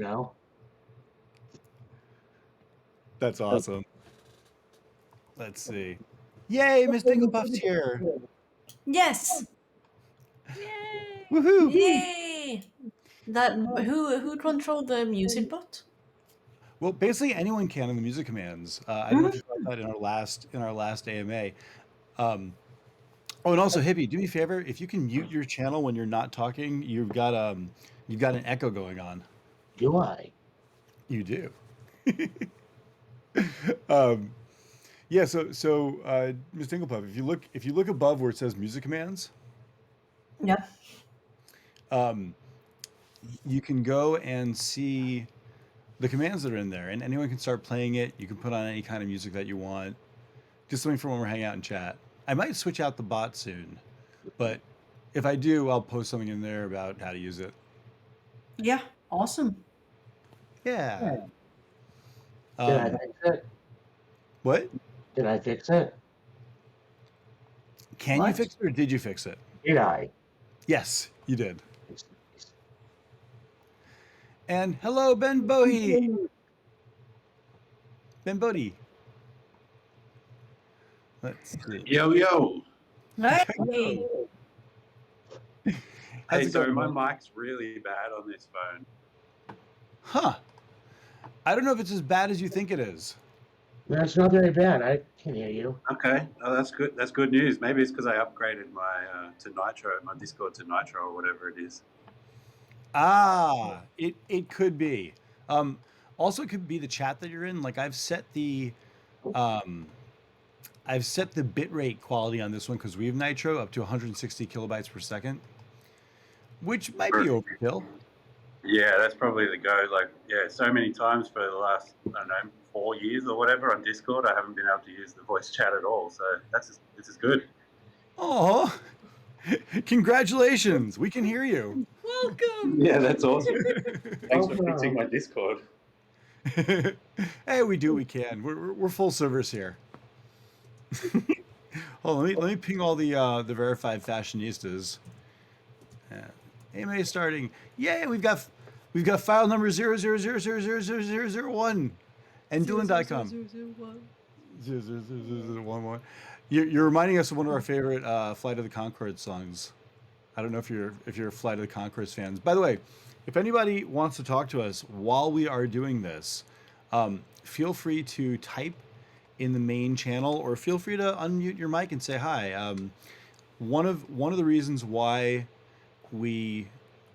know? That's awesome. Let's see. Yay, Miss Dinglepuff's here. Yes. Yay! Woohoo! Yay! That who controlled the music bot? Well, basically anyone can in the music commands. I don't know if you saw that in our last AMA. Oh, and also, Hippie, do me a favor. If you can mute your channel when you're not talking, you've got an echo going on. Do I? You do. Yeah. So, Ms. Dinglepuff, if you look above where it says music commands, Yeah. you can go and see the commands that are in there, and anyone can start playing it. You can put on any kind of music that you want. Just something for when we're hanging out and chat. I might switch out the bot soon, but if I do, I'll post something in there about how to use it. Yeah. Awesome. Yeah. Did I fix it? What? Did I fix it? Can you What? fix it, or did you fix it? Did I? Yes, you did. And hello, Ben Bohi. Ben Bodhi. Let's see. Yo. Hey. How's Hey, it sorry, going, my man? mic's really bad on this phone. Huh. I don't know if it's as bad as you think it is. That's not very bad. I can hear you. Okay, oh, that's good. That's good news. Maybe it's because I upgraded my to Nitro, my Discord to Nitro or whatever it is. Ah, it could be. Also, it could be the chat that you're in. Like I've set the bitrate quality on this one because we have Nitro up to 160 kilobytes per second, which might be overkill. Yeah, that's probably the go. Like, yeah, so many times for the last, I don't know, 4 years or whatever on Discord, I haven't been able to use the voice chat at all. So this is good. Oh, congratulations! We can hear you. Welcome. Yeah, that's awesome. Thanks for fixing my Discord. Hey, we do what we can. We're full service here. Hold on, let me ping all the verified fashionistas. AMA starting. Yay! We've got file number 000000001 and Dylan.com. 00011. You're reminding us of one of our favorite Flight of the Conchords songs. I don't know if you're Flight of the Conchords fans. By the way, if anybody wants to talk to us while we are doing this, feel free to type in the main channel, or feel free to unmute your mic and say hi. One of the reasons why we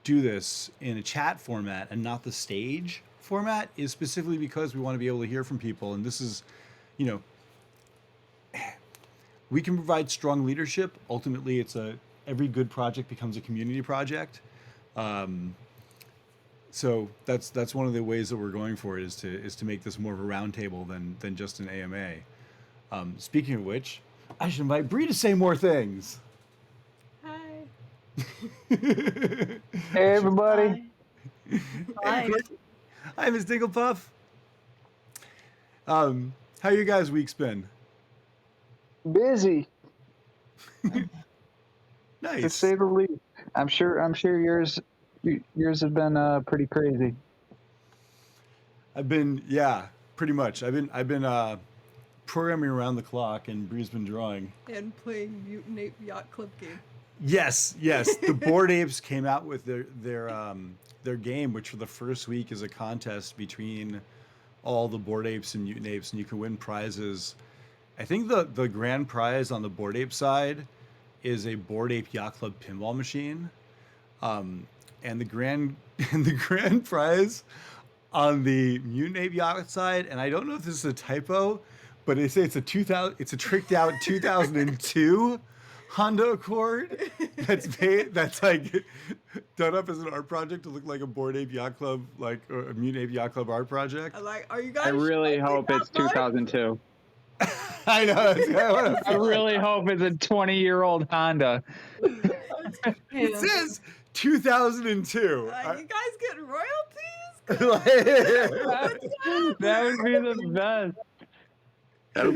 do this in a chat format and not the stage format is specifically because we want to be able to hear from people. And this is, we can provide strong leadership. Ultimately, every good project becomes a community project. So that's one of the ways that we're going for it, is to make this more of a roundtable than just an AMA. Speaking of which, I should invite Bree to say more things. Hi. Hey, everybody. Hi. Hi, Ms. Dinglepuff. How you guys' week's been? Busy, Nice. to say the least. I'm sure yours have been pretty crazy. Pretty much. I've been programming around the clock, and Bree's been drawing. And playing Mutant Ape Yacht Club game. Yes. The Bored Apes came out with their game, which for the first week is a contest between all the Bored Apes and Mutant Apes, and you can win prizes. I think the grand prize on the Bored Ape side is a Bored Ape Yacht Club pinball machine, and the grand prize on the Mutant Ape Yacht side, and I don't know if this is a typo, but they say it's a tricked out 2002 Honda Accord that's like done up as an art project to look like a Bored Ape Yacht Club, like a Mutant Ape Yacht Club art project. I'm like, are you guys? I really sure hope it's 2002. I know. I really hope it's a 20-year-old Honda. It says 2002. You guys getting royalties? That would be the best.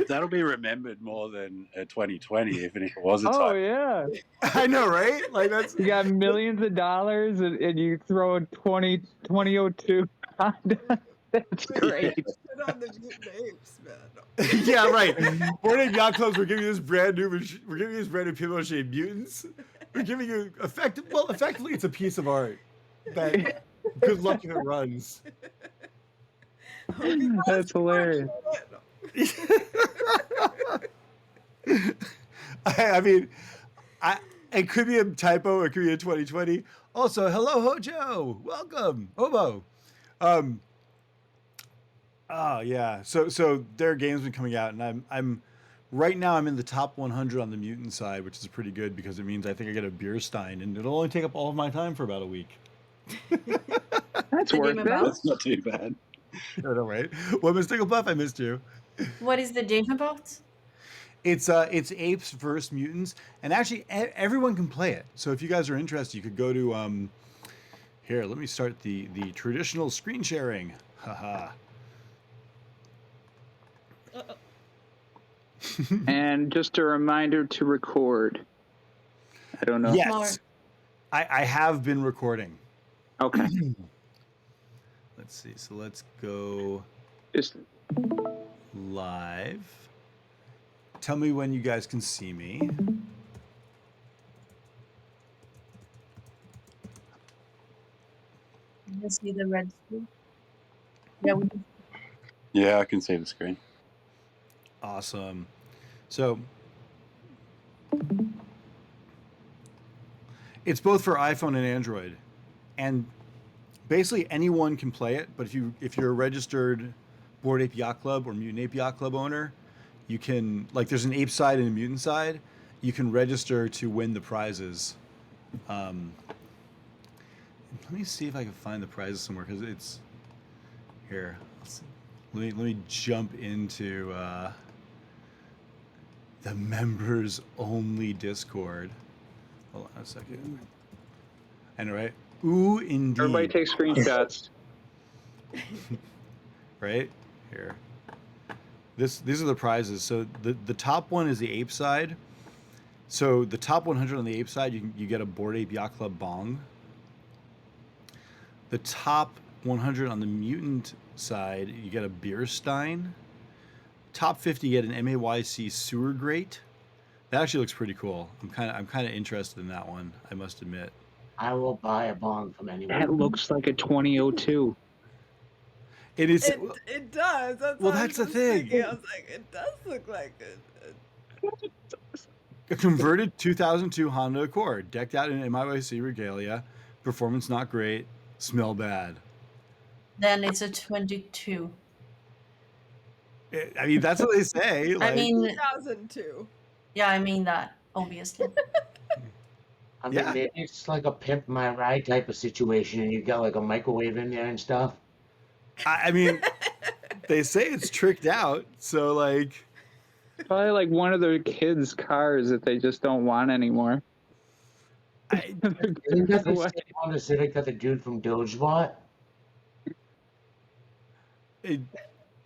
That'll be remembered more than 2020, even if it was a Oh typo. yeah, I know, right? Like that's you got millions of dollars and you throw 2002. That's great. Put on the mutant apes, man. Yeah, right. Board Ape Yacht Clubs, we're giving you this brand new paper-mache mutants. We're giving you effectively it's a piece of art that good luck if it runs. That's hilarious. I mean, it could be a typo. It could be a 2020. Also, hello, Hojo. Welcome, Hobo. Yeah. So their game's been coming out, and I'm right now I'm in the top 100 on the mutant side, which is pretty good because it means I think I get a beer stein, and it'll only take up all of my time for about a week. That's The worth game it. about? That's not too bad. I know, right? Well, Miss Ticklepuff, I missed you. What is the game about? It's apes versus mutants, and actually everyone can play it. So if you guys are interested, you could go to here. Let me start the traditional screen sharing. Haha. And just a reminder to record. I don't know. Yes, I have been recording. Okay. Let's see. So let's go Just live. Tell me when you guys can see me. You see the red screen? Yeah, we can. Yeah, I can see the screen. Awesome. So it's both for iPhone and Android, and basically anyone can play it. But if you're a registered Bored Ape Yacht Club or Mutant Ape Yacht Club owner, you can, like, there's an ape side and a mutant side. You can register to win the prizes. Let me see if I can find the prizes somewhere, because it's here. Let me jump into the members only Discord. Hold on a second. I know, right? Ooh, indeed. everybody take screenshots. Right here. These are the prizes. So the top one is the ape side. So the top 100 on the ape side, you get a Bored Ape Yacht Club bong. The top 100 on the mutant side, you get a beer stein. Top 50, you get an MAYC sewer grate. That actually looks pretty cool. I'm kind of interested in that one, I must admit. I will buy a bong from anyone. That looks like a 2002. It is. It does. That's Well, what I that's the was thing. thinking. I was like, it does look like it. A converted 2002 Honda Accord, decked out in MIYC regalia, performance not great, smell bad. Then it's a 22. I mean, that's what they say. I Like, mean, 2002. yeah, I mean that, obviously. I mean, Yeah. maybe it's like a pimp my ride type of situation, and you got like a microwave in there and stuff. I mean, they say it's tricked out. So, like, Probably like one of their kids' cars that they just don't want anymore. Isn't that the same Honda Civic that the dude from Doge bought?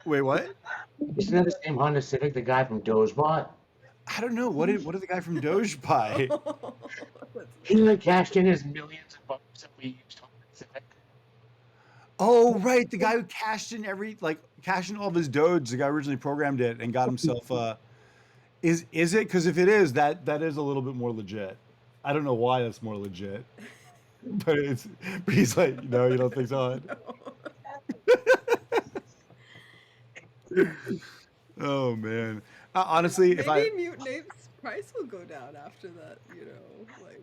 wait, what? Isn't that the same Honda Civic the guy from Doge bought? I don't know. What did the guy from Doge buy? He like cashed in his millions of bucks that we used Honda Civic. Oh, right, the guy who cashed in all of his Doge. The guy originally programmed it and got himself. Is it? Because if it is, that is a little bit more legit. I don't know why that's more legit, but he's like, no, you don't think so? Oh man, honestly, Maybe Mutant Ape's price will go down after that. You know, like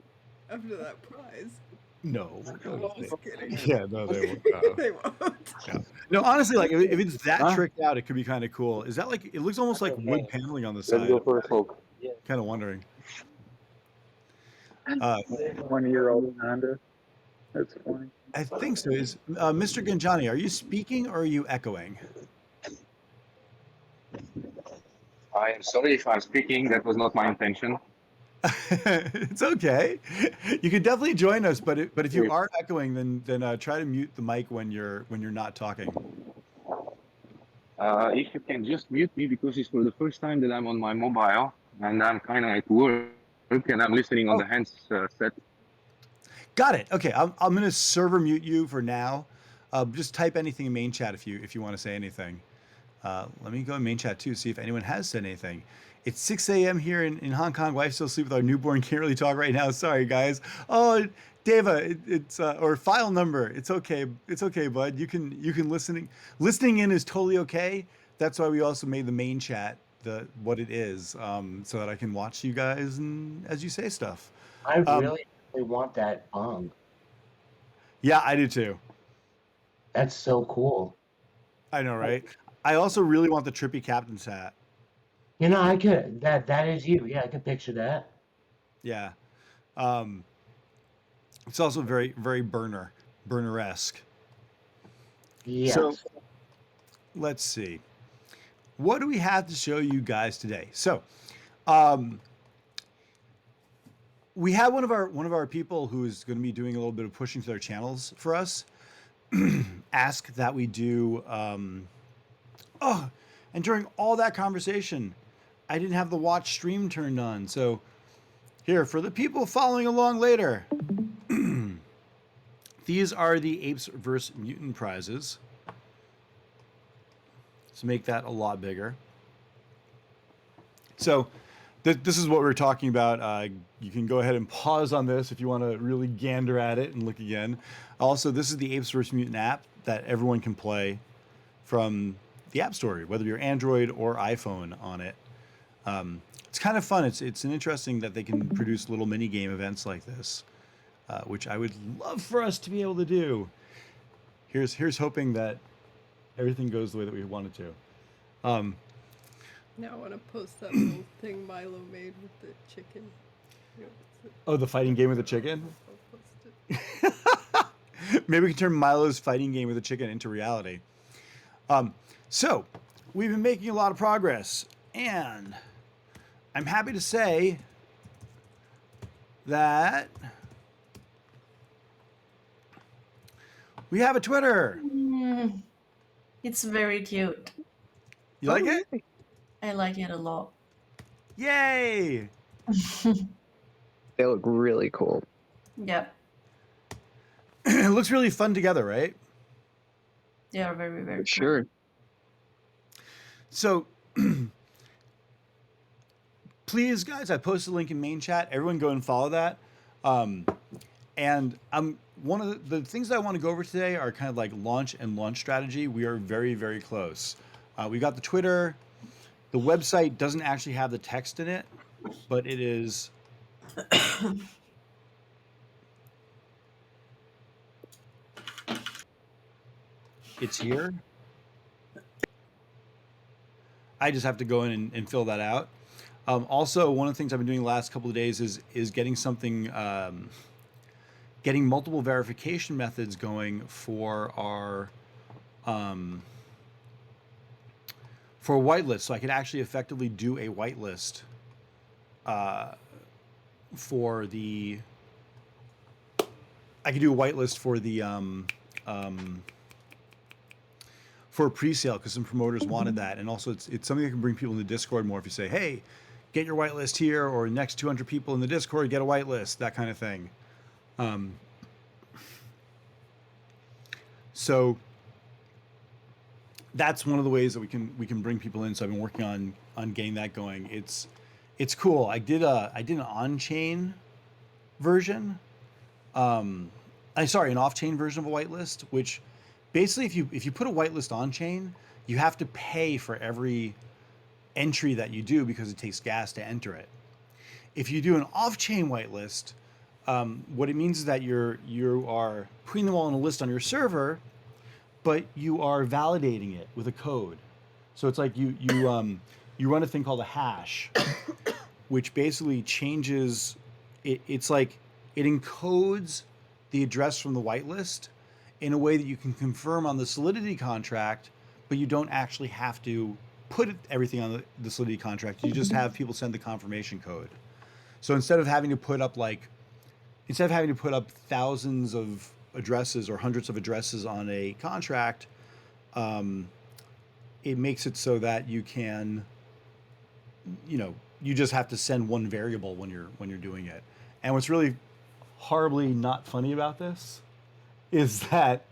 after that prize. no, Just kidding. yeah, no, they won't. No. They won't. No, honestly, like if it's that tricked out, it could be kind of cool. Is that like it looks almost like wood paneling on the side? Kind of wondering. 1-year-old Honda. That's funny. I think so. Is Mr. Ganjani, are you speaking or are you echoing? I am sorry if I'm speaking. That was not my intention. It's okay. You can definitely join us, but if you are echoing, then try to mute the mic when you're not talking. If you can just mute me, because it's for the first time that I'm on my mobile and I'm kind of at work and I'm listening on the handset. Got it. Okay, I'm gonna server mute you for now. Just type anything in main chat if you want to say anything. Let me go in main chat too, see if anyone has said anything. It's 6 a.m. here in Hong Kong. Wife still asleep with our newborn. Can't really talk right now. Sorry, guys. Oh, Deva, it's or file number. It's okay. It's okay, bud. You can listening in is totally okay. That's why we also made the main chat what it is, so that I can watch you guys and as you say stuff. I really want that bong. Yeah, I do too. That's so cool. I know, right? I also really want the Trippy Captain's hat. You know, I could that is you. Yeah, I can picture that. Yeah. It's also very, very burner-esque. Yes. So let's see. What do we have to show you guys today? So we have one of our people who is going to be doing a little bit of pushing to their channels for us. Ask that we do and during all that conversation, I didn't have the watch stream turned on. So here, for the people following along later, these are the Apes vs. Mutant prizes. Let's make that a lot bigger. So this is what we're talking about. You can go ahead and pause on this if you want to really gander at it and look again. Also, this is the Apes vs. Mutant app that everyone can play from the App Store, whether you're Android or iPhone on it. It's kind of fun. It's an interesting that they can produce little mini game events like this, which I would love for us to be able to do. Here's hoping that everything goes the way that we want it to. Now I want to post that little thing Milo made with the chicken. You know, Oh, the fighting game with the chicken? I'll post it. Maybe we can turn Milo's fighting game with the chicken into reality. So we've been making a lot of progress, and I'm happy to say that we have a Twitter. It's very cute. You like it? I like it a lot. Yay! They look really cool. Yep. It looks really fun together, right? They are very, very cool. Sure. So please, guys, I posted a link in main chat. Everyone go and follow that. And one of the things that I want to go over today are kind of like launch and launch strategy. We are very, very close. We got the Twitter. The website doesn't actually have the text in it, but it is. It's here. I just have to go in and fill that out. Also, one of the things I've been doing the last couple of days is getting something, getting multiple verification methods going for our for a whitelist, so I could actually effectively do a whitelist for the. I could do a whitelist for the for a pre-sale because some promoters wanted that, and also it's something that can bring people in the Discord more. If you say, hey, get your whitelist here, or next 200 people in the Discord get a whitelist, that kind of thing. So that's one of the ways that we can bring people in. So I've been working on getting that going. It's cool. I did an on-chain version. An off-chain version of a whitelist, which basically if you put a whitelist on-chain, you have to pay for every entry that you do because it takes gas to enter it. If you do an off-chain whitelist, what it means is that you are putting them all in a list on your server, but you are validating it with a code. So it's like you run a thing called a hash, which basically changes it. It's like it encodes the address from the whitelist in a way that you can confirm on the Solidity contract, but you don't actually have to put everything on the Solidity contract. You just have people send the confirmation code. So instead of having to put up thousands of addresses or hundreds of addresses on a contract, it makes it so that you can, you just have to send one variable when you're doing it. And what's really horribly not funny about this is that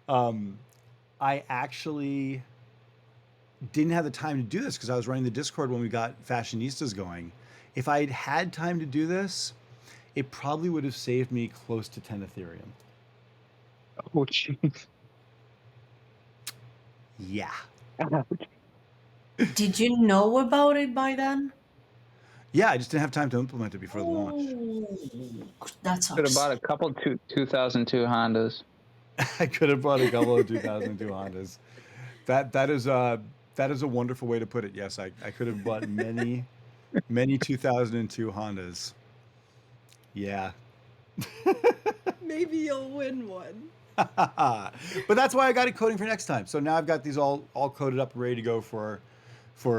I actually didn't have the time to do this because I was running the Discord when we got Fashionistas going. If I'd had time to do this, it probably would have saved me close to 10 Ethereum. Oh, jeez. Yeah. Did you know about it by then? Yeah, I just didn't have time to implement it before the launch. Oh, that Could have sucks. bought a couple 2002 Hondas. I could have bought a couple of 2002 Hondas. That is a wonderful way to put it. Yes, I could have bought many 2002 Hondas. Yeah. Maybe you'll win one. But that's why I got it coding for next time. So now I've got these all coded up, ready to go for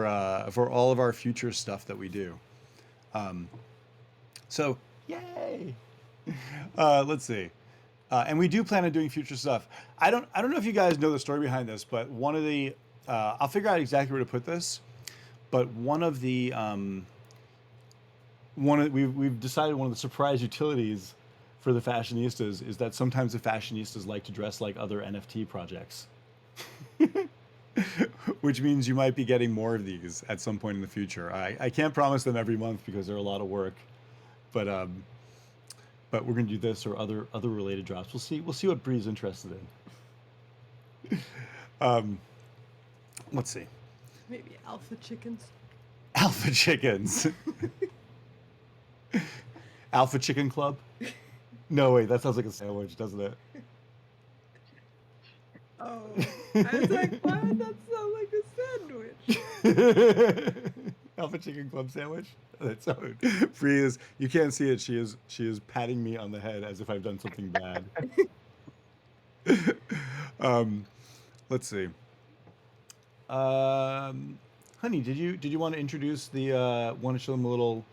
all of our future stuff that we do. So yay! Let's see. And we do plan on doing future stuff. I don't know if you guys know the story behind this, but one of the I'll figure out exactly where to put this. But one of the we've decided one of the surprise utilities for the Fashionistas is that sometimes the Fashionistas like to dress like other NFT projects. Which means you might be getting more of these at some point in the future. I can't promise them every month because they're a lot of work, but we're gonna do this or other related drops. We'll see what Bree's interested in. Let's see. Maybe alpha chickens. Alpha chickens. Alpha Chicken Club. No, wait, that sounds like a sandwich, doesn't it? Oh, I was like, why would that sound like a sandwich? Alpha Chicken Club sandwich. That's so. Bree is. You can't see it. She is patting me on the head as if I've done something bad. Let's see. Honey, did you want to introduce the? Want to show them a little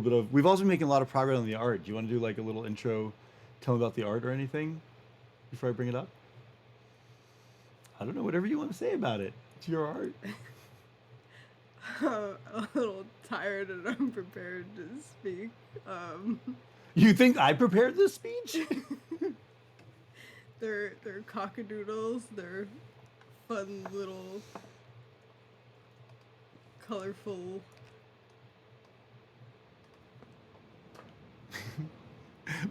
bit of? We've also been making a lot of progress on the art. Do you want to do like a little intro? Tell them about the art or anything before I bring it up. I don't know. Whatever you want to say about it. It's your art. A little tired and unprepared to speak. You think I prepared this speech? They're Cock-a-Doodles. They're fun little colorful.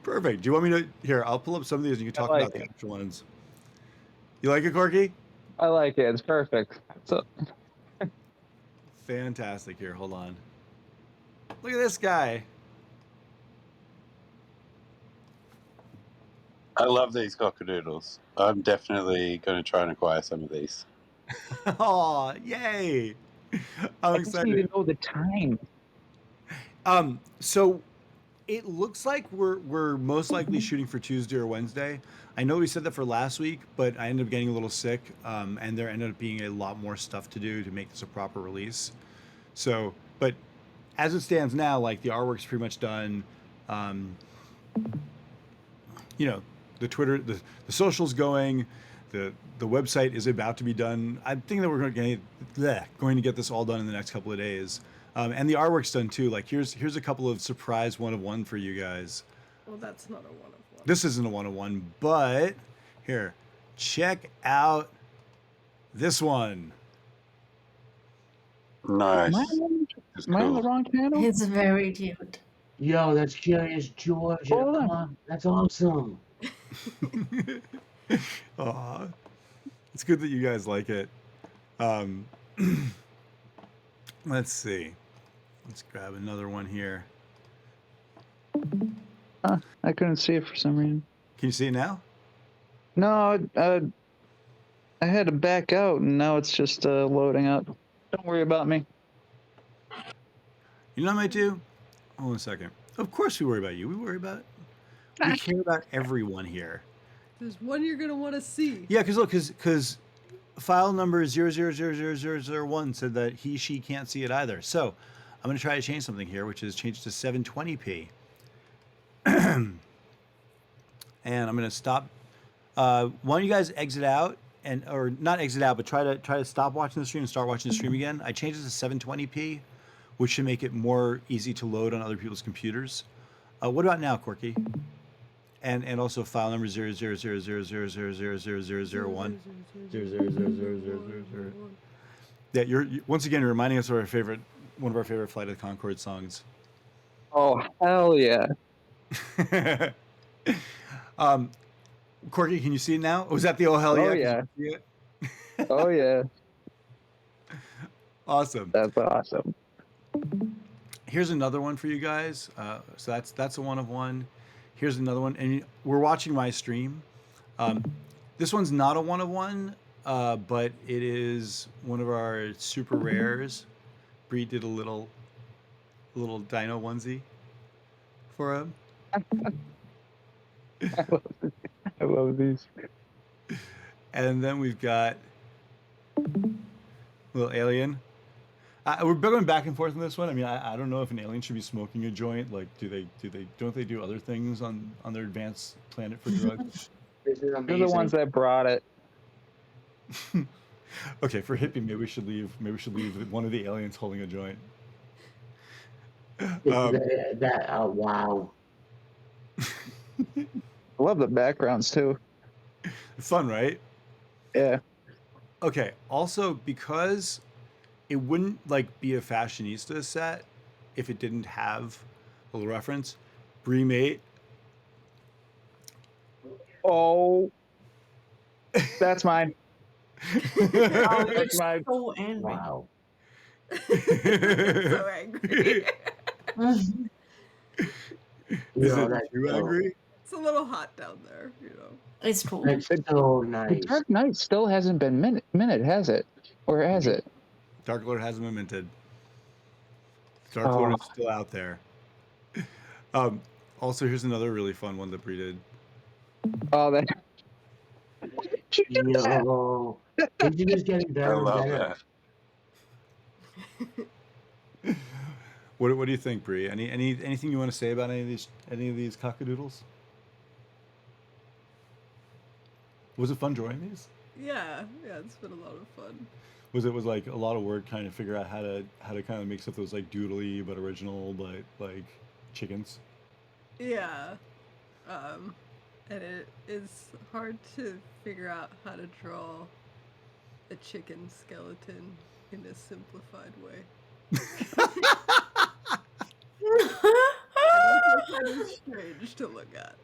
Perfect. Do you want me to? Here, I'll pull up some of these and you can talk like about the it. actual ones. You like it, Corky? I like it. It's perfect. So, Fantastic. Here, hold on. Look at this guy. I love these Cock-a-Doodles. I'm definitely going to try and acquire some of these. Oh, yay! I'm I just need to excited. know the time. So it looks like we're most likely shooting for Tuesday or Wednesday. I know we said that for last week, but I ended up getting a little sick, and there ended up being a lot more stuff to do to make this a proper release. So, but as it stands now, like the artwork's pretty much done. You know, the Twitter, the social's going, the website is about to be done. I think that we're going to get this all done in the next couple of days. And the artwork's done too. Like here's a couple of surprise one-of-one for you guys. Well, that's not a one-of-one. This isn't a one-of-one, but here, check out this one. Nice. It's Am I on the cool. wrong channel? It's very cute. Yo, that's Curious George. Hold on. Come on. That's awesome. Aw, it's good that you guys like it. Let's see. Let's grab another one here. I couldn't see it for some reason. Can you see it now? No, I had to back out, and now it's just loading up. Don't worry about me. You know what I might do? Hold on a second. Of course we worry about you. We worry about we care about everyone here. There's one you're gonna want to see. Yeah, because look, because file number 0000001 said that she can't see it either. So I'm going to try to change something here, which is change to 720p. And I'm going to stop. Why don't you guys exit out or not exit out, but try to stop watching the stream and start watching the stream again. I changed it to 720p, which should make it more easy to load on other people's computers. What about now, Corky? and also file number 00000000001. 0000000. Yeah, once again, you're reminding us of one of our favorite Flight of the Conchords songs. Oh, hell yeah. Corky, can you see it now? Was that the oh hell yeah? Oh, Can you yeah. see it? Oh, yeah. Awesome. That's awesome. Here's another one for you guys. So that's a one of one. Here's another one, and we're watching my stream. This one's not a one of one, but it is one of our super rares. Bree did a little dino onesie for him. I love these. And then we've got little alien. We're going back and forth on this one. I mean, I don't know if an alien should be smoking a joint. Like, don't they do other things on their advanced planet for drugs? This is They're amazing. the ones that brought it. Okay, for hippie, maybe we should leave one of the aliens holding a joint. Wow. I love the backgrounds too. Fun, right? Yeah. Okay. Also, because it wouldn't like be a fashionista set if it didn't have a little reference. Brie mate. Oh, that's mine. Oh, you're That's mine. so angry. Wow. So angry. Is Yo, it that's too dope. angry? It's a little hot down there, you know. It's cool. That's so The nice. Dark Knight still hasn't been minute, has it? Or has it? Dark Lord hasn't been minted. Dark Lord is still out there. Also, here's another really fun one that Brie did. Oh, that. Yo. Vision is getting I better and love better. that. What do you think, Brie? Anything you want to say about any of these Cock-a-Doodles? Was it fun drawing these? Yeah, it's been a lot of fun. Was like a lot of work trying to figure out how to kind of make stuff that was like doodly but original but like chickens? Yeah. And it is hard to figure out how to draw a chicken skeleton in a simplified way. It is strange to look at.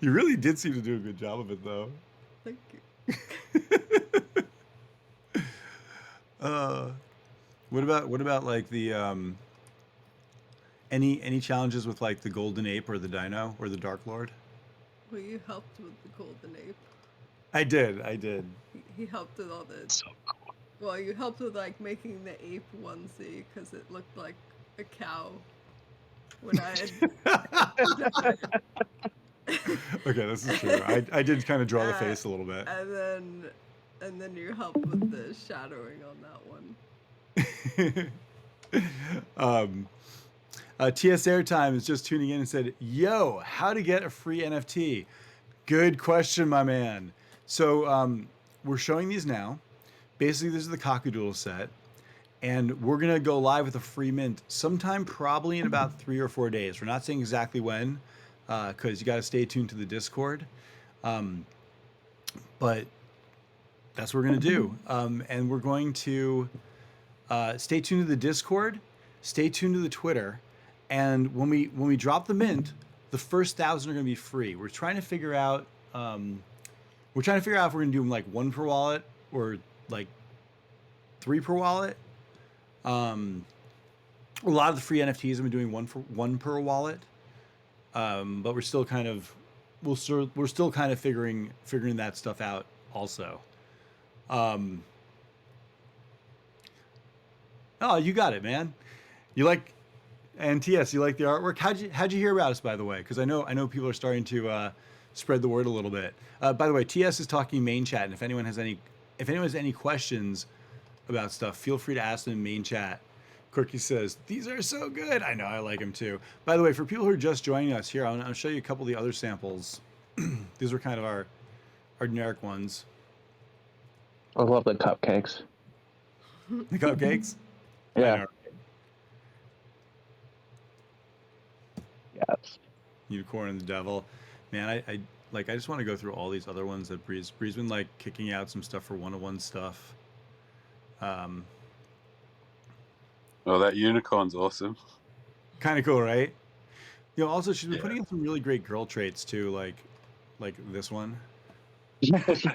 You really did seem to do a good job of it, though. Thank you. What about like the any challenges with like the golden ape or the dino or the Dark Lord? Well, you helped with the golden ape. I did. He helped with all the. Well, you helped with like making the ape onesie because it looked like a cow. When I had. Okay, this is true. I did kind of draw the face a little bit. And then you helped with the shadowing on that one. TS Airtime is just tuning in and said, "Yo, how to get a free NFT?" Good question, my man. So we're showing these now. Basically, this is the Cock-a-Doodle set, and we're gonna go live with a free mint sometime probably in about 3 or 4 days. We're not saying exactly when, because you got to stay tuned to the Discord. But that's what we're gonna do, and we're going to stay tuned to the Discord, stay tuned to the Twitter, and when we drop the mint, the first 1,000 are gonna be free. We're trying to figure out if we're gonna do them like 1 per wallet or like 3 per wallet. A lot of the free NFTs have been doing 1 per wallet, but we're still kind of figuring that stuff out also. Oh, you got it, man. You like, and TS, you like the artwork. How'd you hear about us, by the way? Because I know people are starting to spread the word a little bit. By the way, TS is talking main chat, and if anyone has any questions about stuff, feel free to ask them in main chat. Quirky says, "These are so good." I know, I like them too. By the way, for people who are just joining us here, I'll show you a couple of the other samples. These are kind of our generic ones. I love the cupcakes. The cupcakes? Yeah. Yes. Unicorn and the Devil. Man, I just want to go through all these other ones that Bree's been like kicking out some stuff for 101 stuff. Oh, that unicorn's awesome. Kind of cool, right? You know, also she's been Yeah. putting in some really great girl traits too, like this one. That's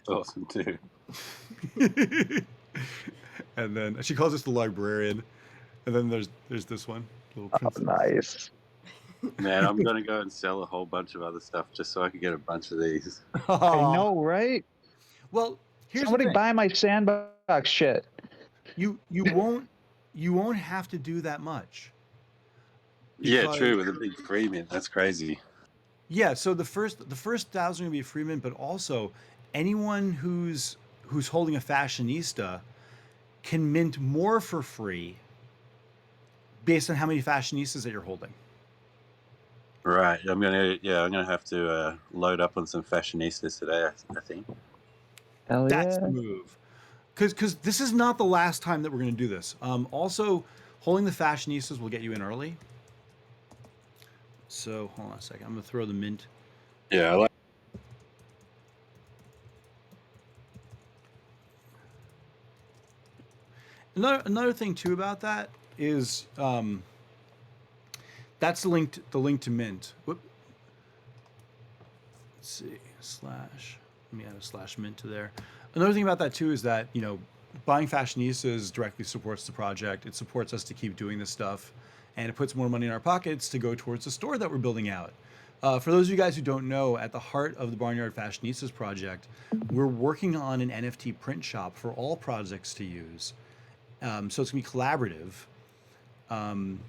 awesome too. And then she calls us the librarian. And then there's this one, little Oh, princess. nice. Man, I'm gonna go and sell a whole bunch of other stuff just so I can get a bunch of these. I know, right? Well, here's Somebody the thing. buy my sandbox shit. You won't have to do that much. Yeah, Because- true, with a big free mint. That's crazy. Yeah, so the first 1,000 are gonna be a free mint, but also anyone who's holding a fashionista can mint more for free based on how many fashionistas that you're holding. Right. I'm gonna have to load up on some fashionistas today, I think. Hell That's yeah. the move. Because this is not the last time that we're going to do this. Also, holding the fashionistas will get you in early. So hold on a second. I'm going to throw the mint. Yeah, I like Another thing too about that is that's the link to mint. Whoop. Let's see, slash. Let me add a slash mint to there. Another thing about that too is that, you know, buying fashionistas directly supports the project. It supports us to keep doing this stuff, and it puts more money in our pockets to go towards the store that we're building out. For those of you guys who don't know, at the heart of the Barnyard Fashionistas project, we're working on an NFT print shop for all projects to use. So it's gonna be collaborative, and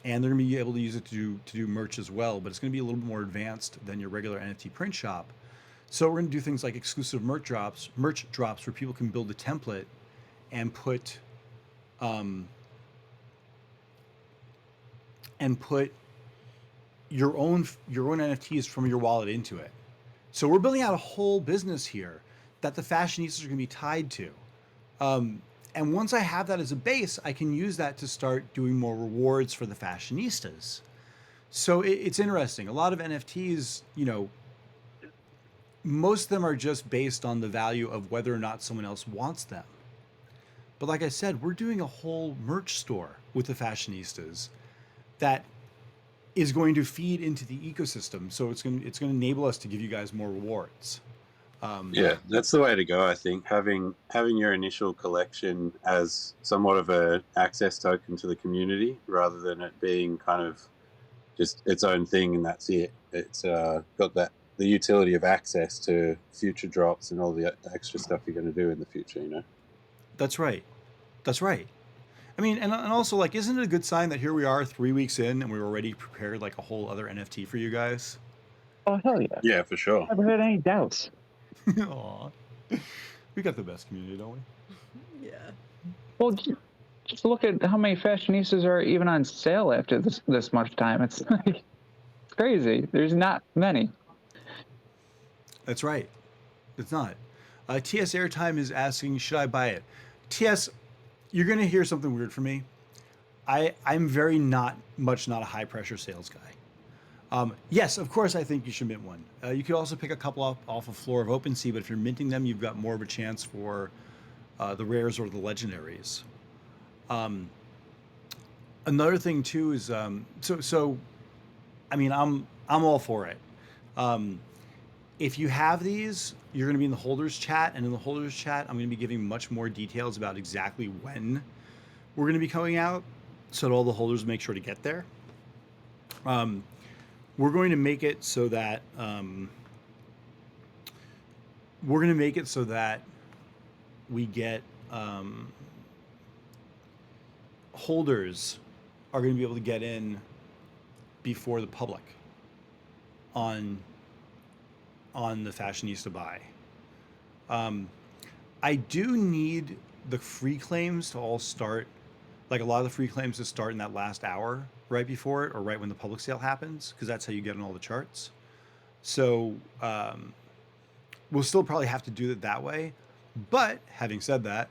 they're gonna be able to use it to do merch as well. But it's gonna be a little bit more advanced than your regular NFT print shop. So we're gonna do things like exclusive merch drops where people can build a template and put your own NFTs from your wallet into it. So we're building out a whole business here that the fashionistas are gonna be tied to. And once I have that as a base, I can use that to start doing more rewards for the fashionistas. So it's interesting. A lot of NFTs, you know, most of them are just based on the value of whether or not someone else wants them. But like I said, we're doing a whole merch store with the fashionistas that is going to feed into the ecosystem. So it's going to enable us to give you guys more rewards. Yeah, that's the way to go. I think having your initial collection as somewhat of a access token to the community, rather than it being kind of just its own thing and that's it. It's got the utility of access to future drops and all the extra stuff you're going to do in the future. You know. That's right. That's right. I mean, and also, like, isn't it a good sign that here we are 3 weeks in and we're already prepared like a whole other NFT for you guys? Oh, hell yeah. Yeah, for sure. Never had any doubts. Aw. We got the best community, don't we? Yeah. Well, just look at how many fashionistas are even on sale after this much time. It's like, it's crazy. There's not many. That's right. It's not. TS Airtime is asking, should I buy it? TS, you're going to hear something weird from me. I'm very not a high pressure sales guy. Yes, of course, I think you should mint one. You could also pick a couple off a floor of OpenSea, but if you're minting them, you've got more of a chance for the rares or the legendaries. Another thing too is so I mean, I'm all for it. If you have these, you're going to be in the holders chat, and in the holders chat, I'm going to be giving much more details about exactly when we're going to be coming out, so that all the holders make sure to get there. We're going to make it so that we get holders are going to be able to get in before the public on the fashionista buy. I do need the free claims to all start, like a lot of the free claims to start in that last hour right before it or right when the public sale happens, because that's how you get in all the charts. So we'll still probably have to do it that way. But having said that,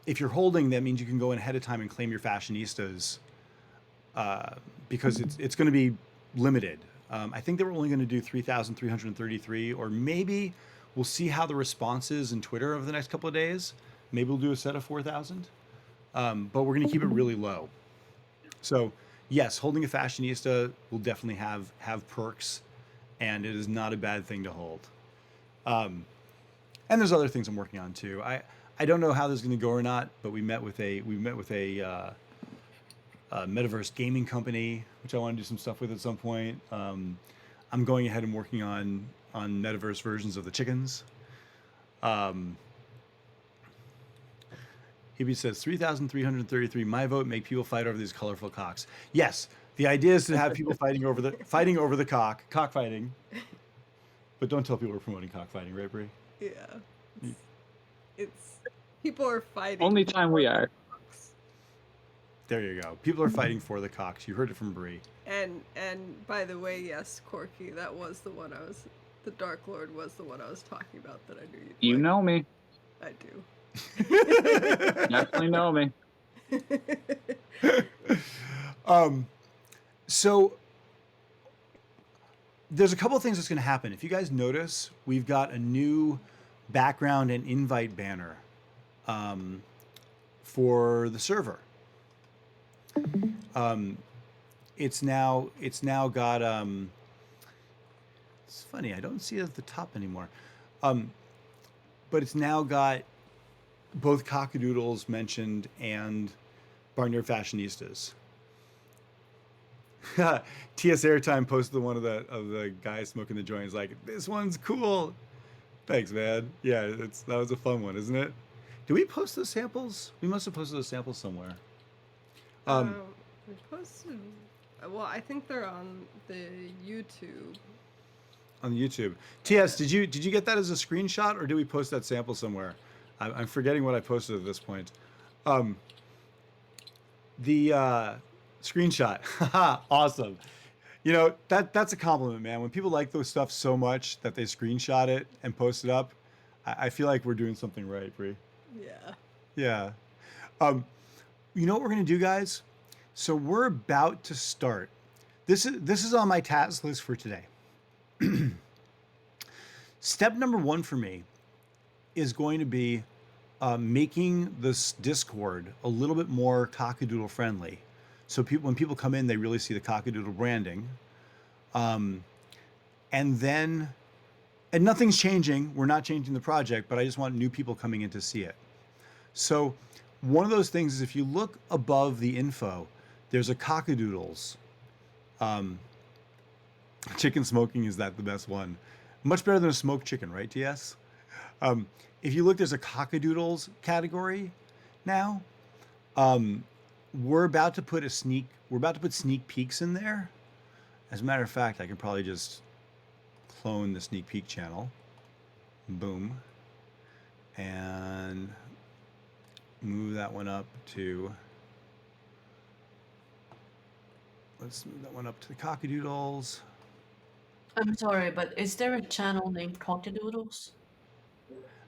if you're holding, that means you can go in ahead of time and claim your fashionistas, because it's going to be limited. I think they were only going to do 3,333, or maybe we'll see how the response is in Twitter over the next couple of days. Maybe we'll do a set of 4,000, but we're going to keep it really low. So yes, holding a fashionista will definitely have perks, and it is not a bad thing to hold. And there's other things I'm working on too. I don't know how this is going to go or not, but we met with a metaverse gaming company, which I want to do some stuff with at some point. I'm going ahead and working on metaverse versions of the chickens. Hebe says 3,333. My vote. Make people fight over these colorful cocks. Yes, the idea is to have people fighting over the cockfighting. But don't tell people we're promoting cockfighting, right, Brie? Yeah. It's people are fighting. Only time we are. There you go. People are fighting for the cocks. You heard it from Brie. And by the way, yes, Corky, that was the one the Dark Lord was the one I was talking about that I knew you'd You like. know me. I do. Definitely know me. So there's a couple of things that's going to happen. If you guys notice, we've got a new background and invite banner for the server. It's now got it's funny, I don't see it at the top anymore. But it's now got both Cock-a-Doodles mentioned and Barnyard Fashionistas. TS Airtime posted one of the guys smoking the joint. He's like, this one's cool. Thanks, man. Yeah, that was a fun one, isn't it? Did we post those samples? We must have posted those samples somewhere. We posted. Well, I think they're on the YouTube. On YouTube. TS, did you get that as a screenshot, or did we post that sample somewhere? I'm forgetting what I posted at this point. The screenshot. Awesome. You know, that's a compliment, man. When people like those stuff so much that they screenshot it and post it up, I feel like we're doing something right, Brie. Yeah. Yeah. You know what we're gonna do, guys? So we're about to start. This is on my task list for today. Step number 1 for me is going to be making this Discord a little bit more Cock-a-Doodle friendly. So when people come in, they really see the Cock-a-Doodle branding. And nothing's changing. We're not changing the project, but I just want new people coming in to see it. So one of those things is, if you look above the info, there's a Cock-a-Doodles. Chicken smoking, is that the best one? Much better than a smoked chicken, right, TS? If you look, there's a Cock-a-Doodles category now. We're about to put sneak peeks in there. As a matter of fact, I could probably just clone the sneak peek channel. Boom. And move that one up to, let's move that one up to the Cock-a-Doodles. I'm sorry, but is there a channel named Cock-a-Doodles?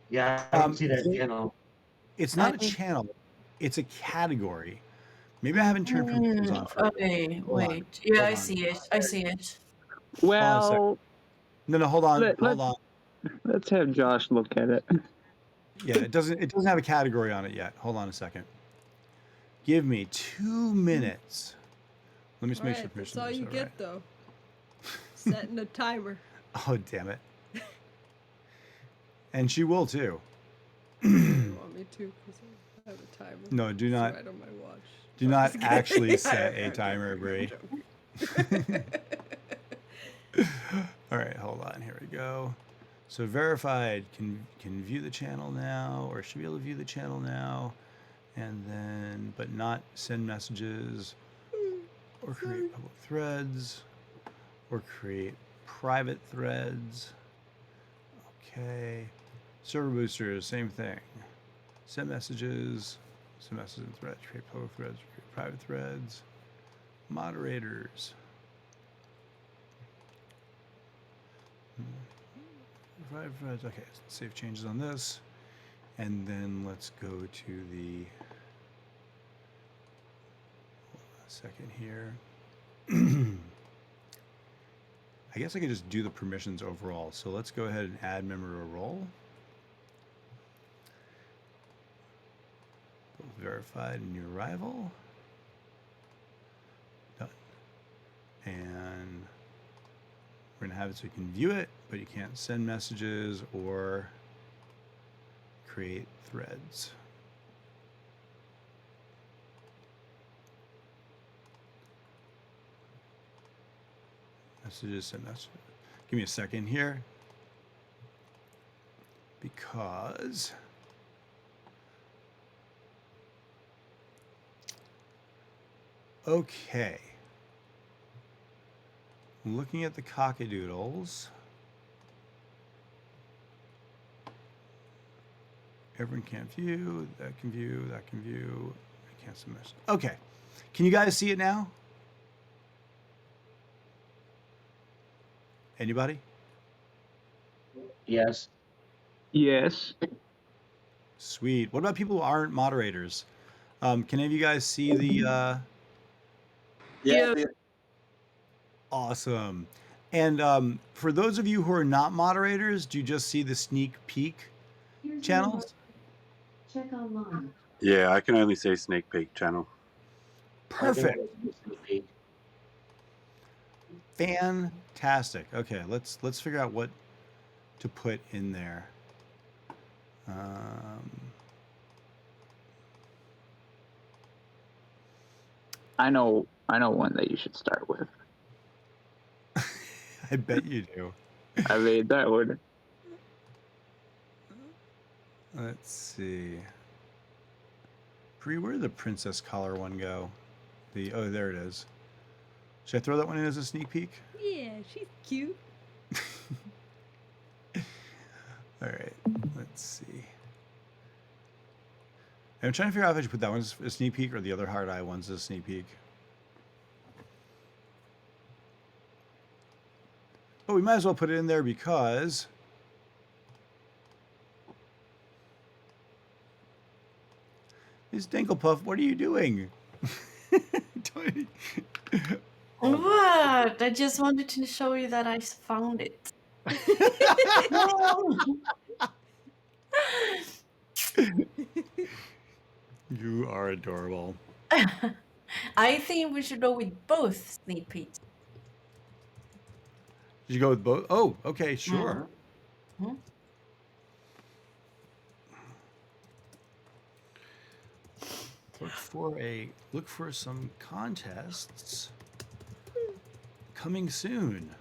Yeah, I don't see that channel. It's not a channel, it's a category. Maybe I haven't turned permissions on for it. Okay, Hold on. wait. Yeah, Hold I on. see it. I see it. Well, No, hold on. Let- Hold on. let's have Josh look at it. Yeah, it doesn't have a category on it yet. Hold on a second. Give me 2 minutes. Let me just make sure Alright, permissions that's all are you set get, right. though. Setting a timer. Oh, damn it. And she will too. You want me to? Because I have a timer. No, do It's not. right on my watch. Do I'm not just kidding. actually set I'm a timer, joking, Brie. I'm joking. All right, hold on. Here we go. So verified can view the channel now, or should be able to view the channel now, and then but not send messages, or create public threads, or create private threads. Okay. Server boosters, same thing. Send messages and threads, create public threads, create private threads. Moderators. Private threads. Okay, save changes on this. And then let's go to the, hold on a second here. I guess I could just do the permissions overall. So let's go ahead and add member to a role. Verified new arrival. Done. And we're gonna have it so you can view it, but you can't send messages or create threads. Messages, send messages. Give me a second here, because okay. Looking at the Cock-a-Doodles. Everyone can't view, that can view, that can view. I can't send message. Okay. Can you guys see it now? Anybody? Yes. Yes. Sweet. What about people who aren't moderators? Can any of you guys see the Yeah. awesome. And for those of you who are not moderators, do you just see the sneak peek channels? Check online. Yeah, I can only see sneak peek channel. Perfect. I think I was sneak peek. Fantastic. Okay, let's figure out what to put in there. I know one that you should start with. I bet you do. I mean, that would. Let's see. Bree, where did the princess collar one go? Oh, there it is. Should I throw that one in as a sneak peek? Yeah, she's cute. All right, let's see. I'm trying to figure out if I should put that one as a sneak peek or the other hard eye ones as a sneak peek. Oh, we might as well put it in there because Miss Dinklepuff, what are you doing? What? I just wanted to show you that I found it. No. You are adorable. I think we should go with both sneak peeks. Did you go with both? Oh, okay, sure. Mhm. Look for some contests coming soon.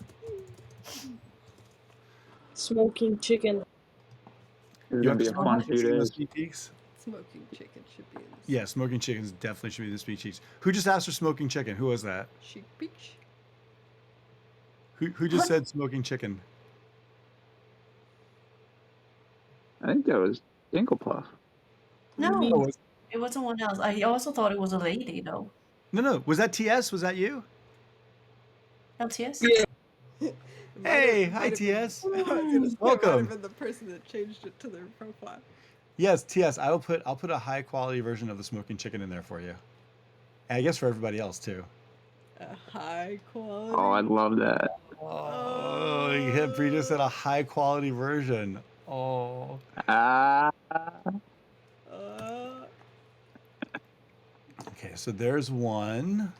Smoking chicken. It's gonna be a fun few days. Sneak peeks? Smoking chicken should be in this. Yeah, smoking chickens definitely should be the sneak peeks. Who just asked for smoking chicken? Who was that? Chic peach. Who just said smoking chicken? I think that was Dinklepuff. No, it wasn't one else. I also thought it was a lady, though. No. Was that TS? Was that you? LTS? Hey, hi TS. Welcome. Welcome. Been the person that changed it to their profile. Yes, TS. I'll put a high quality version of the smoking chicken in there for you. And I guess for everybody else too. A high quality. Oh, I'd love that. Oh, you hit Bree just said a high quality version. Oh. Ah. Okay, so there's one.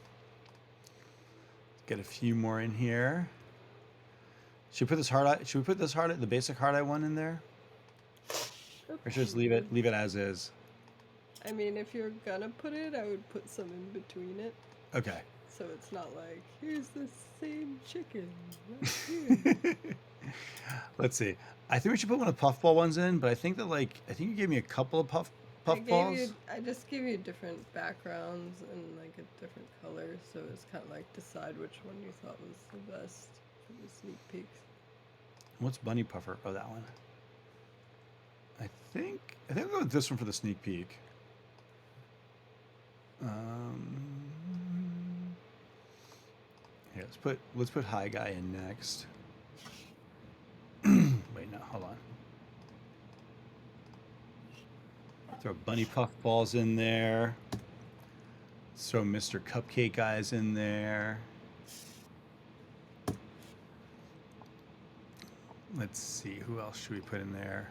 Get a few more in here. Should we put this the basic hard eye one in there? Or should I just leave it as is? I mean, if you're gonna put it, I would put some in between it. Okay. So it's not like, here's the same chicken. Right here. Let's see. I think we should put one of the puffball ones in, but I think you gave me a couple of puffballs. I just gave you different backgrounds and like a different color, so it's kind of like decide which one you thought was the best for the sneak peeks. What's Bunny Puffer? Oh, that one. I think I'll go with this one for the sneak peek. Here, let's put High Guy in next. Wait, no, hold on. Throw Bunny Puffballs in there. Let's throw Mr. Cupcake Guys in there. Let's see, who else should we put in there?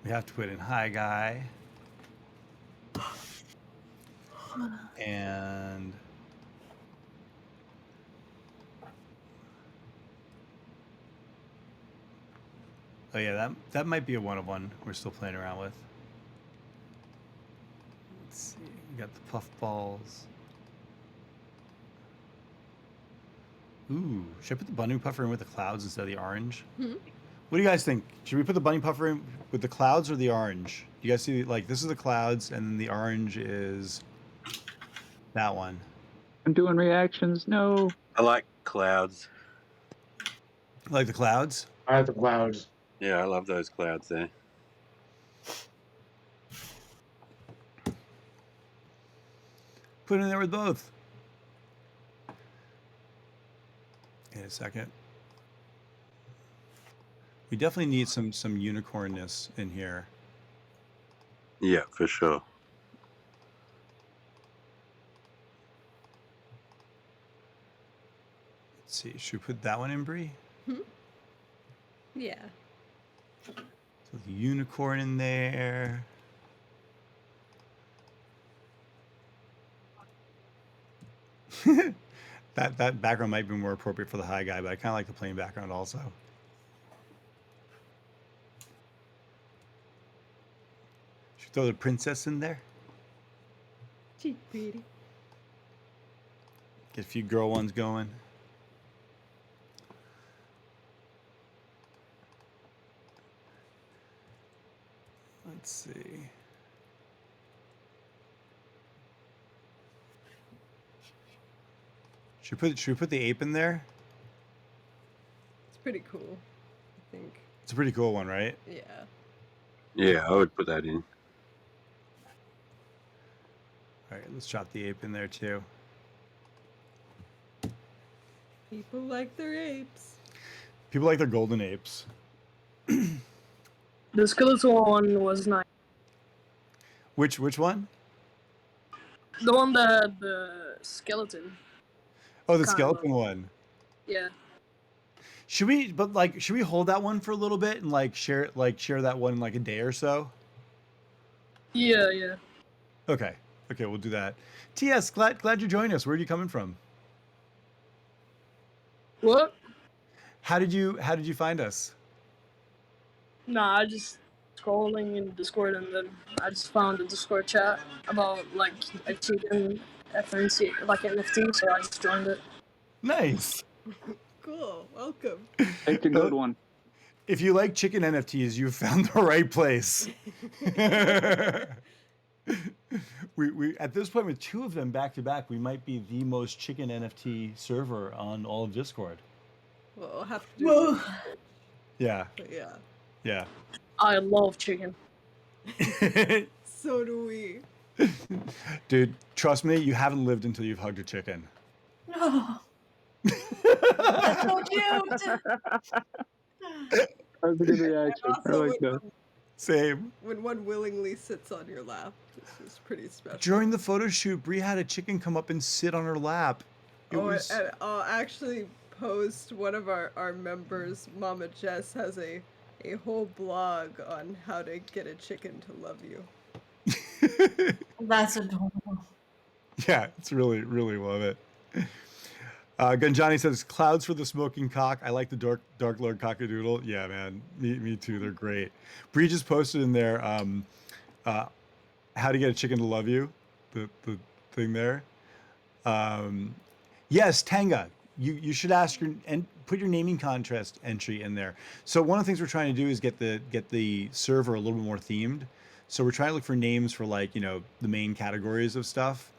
We have to put in Hi Guy. And oh yeah, that might be a one-of-one we're still playing around with. Let's see, we got the puff balls. Ooh, should I put the bunny puffer in with the clouds instead of the orange? Hmm? What do you guys think? Should we put the bunny puffer in with the clouds or the orange? You guys see, like, this is the clouds, and then the orange is that one. I'm doing reactions. No. I like clouds. Like the clouds? I have the clouds. Yeah, I love those clouds there. Put it in there with both. In a second. We definitely need some unicornness in here. Yeah, for sure. Let's see, should we put that one in, Bree? Yeah. So the unicorn in there. That background might be more appropriate for the Hi Guy, but I kind of like the plain background also. Should we throw the princess in there? She's pretty. Get a few girl ones going. Let's see. Should we put the ape in there? It's pretty cool, I think. It's a pretty cool one, right? Yeah. Yeah, I would put that in. All right, let's drop the ape in there too. People like their apes. People like their golden apes. The skeleton one was nice. Which one? The one that the skeleton. Oh, the Kind skeleton of. one. Yeah. Should we hold that one for a little bit and share that one in like a day or so? Yeah, yeah. Okay, we'll do that. TS, glad you joined us. Where are you coming from? What? How did you find us? Nah, I just scrolling in Discord and then I just found a Discord chat about like a chicken FNC, like NFT, so I just joined it. Nice. Cool. Welcome. It's a good one. If you like chicken NFTs, you've found the right place. we at this point with two of them back to back, we might be the most chicken NFT server on all of Discord. Well, I'll have to do Whoa. some, Yeah, but yeah. yeah. I love chicken. So do we. Dude, trust me, you haven't lived until you've hugged a chicken. No. That's so cute. That's a good reaction. I Also, like that. Same. when one willingly sits on your lap, this is pretty special. During the photo shoot, Bree had a chicken come up and sit on her lap. And I'll actually post one of our members, Mama Jess, has a whole blog on how to get a chicken to love you. That's adorable. Yeah, it's really, really love it. Gunjani says, clouds for the smoking cock. I like the Dark Lord Cock-a-Doodle. Yeah, man. Me too. They're great. Bree just posted in there how to get a chicken to love you. The thing there. Yes, Tanga. You should ask and put your naming contest entry in there. So one of the things we're trying to do is get the server a little bit more themed. So we're trying to look for names for the main categories of stuff.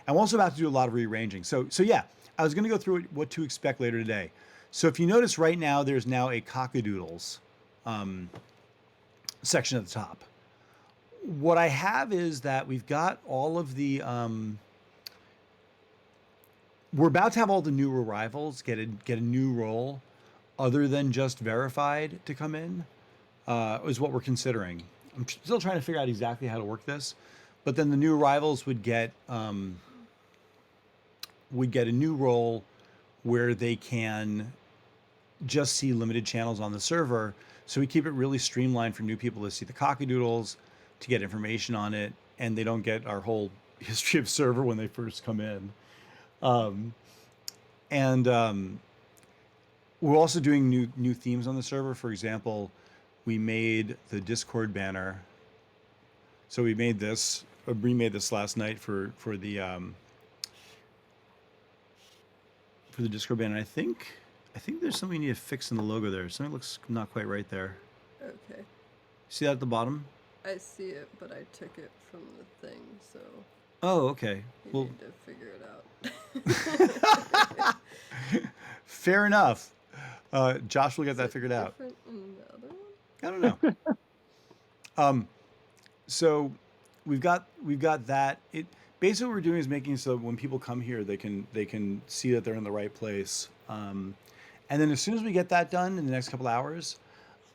And we're also about to do a lot of rearranging. So yeah, I was going to go through what to expect later today. So if you notice right now, there's now a Cock-a-Doodles section at the top. What I have is that we've got all of the we're about to have all the new arrivals get a new role other than just verified to come in, is what we're considering. I'm still trying to figure out exactly how to work this, but then the new arrivals would get a new role where they can just see limited channels on the server. So we keep it really streamlined for new people to see the Cock-a-Doodles, to get information on it, and they don't get our whole history of server when they first come in. We're also doing new themes on the server. For example, we made the Discord banner. So we made this, or remade this last night for the Discord banner. I think there's something we need to fix in the logo there. Something looks not quite right there. Okay. See that at the bottom? I see it, but I took it from the thing, so Oh, okay. you Well, need to figure it out. fair enough. Josh will get that figured out. Different in the other one? I don't know. So we've got that. It basically what we're doing is making so when people come here, they can see that they're in the right place. And then as soon as we get that done in the next couple hours,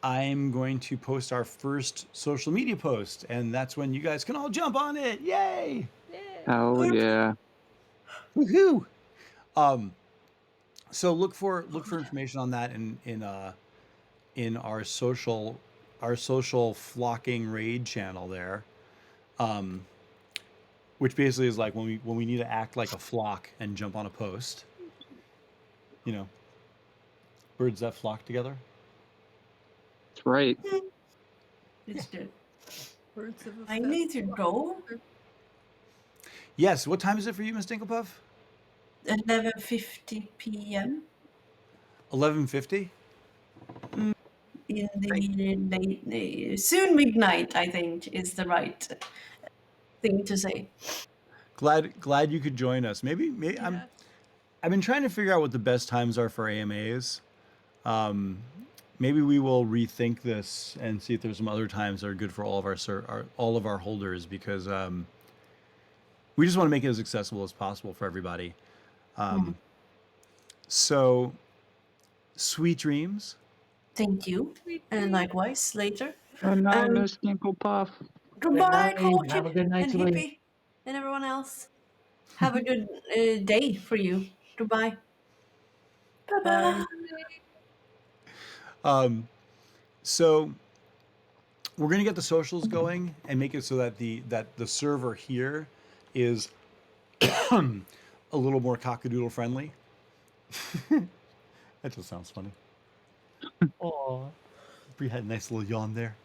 I'm going to post our first social media post, and that's when you guys can all jump on it. Yay! Oh yeah. Woohoo! So look for information on that in our social flocking raid channel there, which basically is like when we need to act like a flock and jump on a post. You know, birds that flock together. That's right. It's good. Words of a I need to go. Yes. What time is it for you, Miss Dinklepuff? 11:50 p.m. 11:50. in the late, soon midnight, I think, is the right thing to say. Glad you could join us. Maybe Yeah. I've been trying to figure out what the best times are for AMAs. Maybe we will rethink this and see if there's some other times that are good for all of our holders, because we just want to make it as accessible as possible for everybody. So, sweet dreams. Thank you, and likewise later. Good night, Um, Miss Dinklepuff. Goodbye, night. Coach Have a good night, and Tilly. Hippie, and everyone else. Have a good day for you. Goodbye. Bye-bye. So we're gonna get the socials going and make it so that the server here is a little more Cock-a-Doodle friendly. That just sounds funny. Oh, Bree had a nice little yawn there.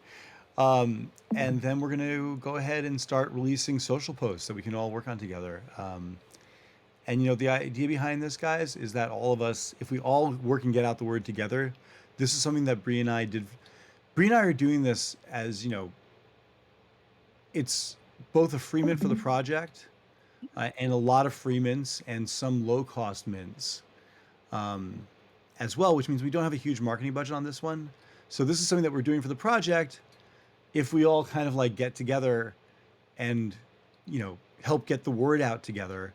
And then we're going to go ahead and start releasing social posts that we can all work on together. And, you know, the idea behind this, guys, is that all of us, if we all work and get out the word together, this is something that Bree and I did. Bree and I are doing this as, you know, it's both a free mint for the project and a lot of free mints and some low-cost mints as well, which means we don't have a huge marketing budget on this one. So this is something that we're doing for the project. If we all kind of like get together and, you know, help get the word out together,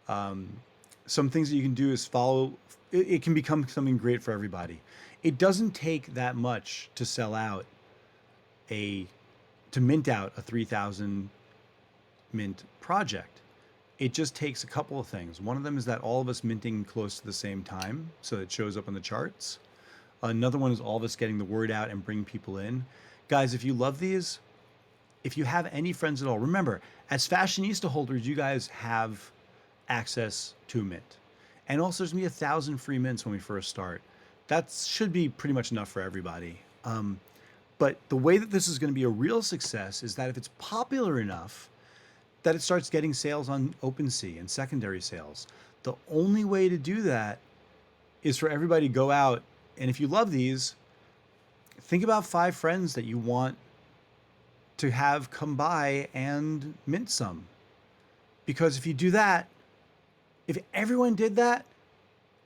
some things that you can do is follow. It can become something great for everybody. It doesn't take that much to sell out to mint out a 3,000 mint project. It just takes a couple of things. One of them is that all of us minting close to the same time, so it shows up on the charts. Another one is all of us getting the word out and bring people in. Guys, if you love these, if you have any friends at all, remember, as fashionista holders, you guys have access to a mint. And also, there's going to be 1,000 free mints when we first start. That should be pretty much enough for everybody. But the way that this is going to be a real success is that if it's popular enough that it starts getting sales on OpenSea and secondary sales. The only way to do that is for everybody to go out, and if you love these, think about 5 friends that you want to have come by and mint some. Because if you do that, if everyone did that,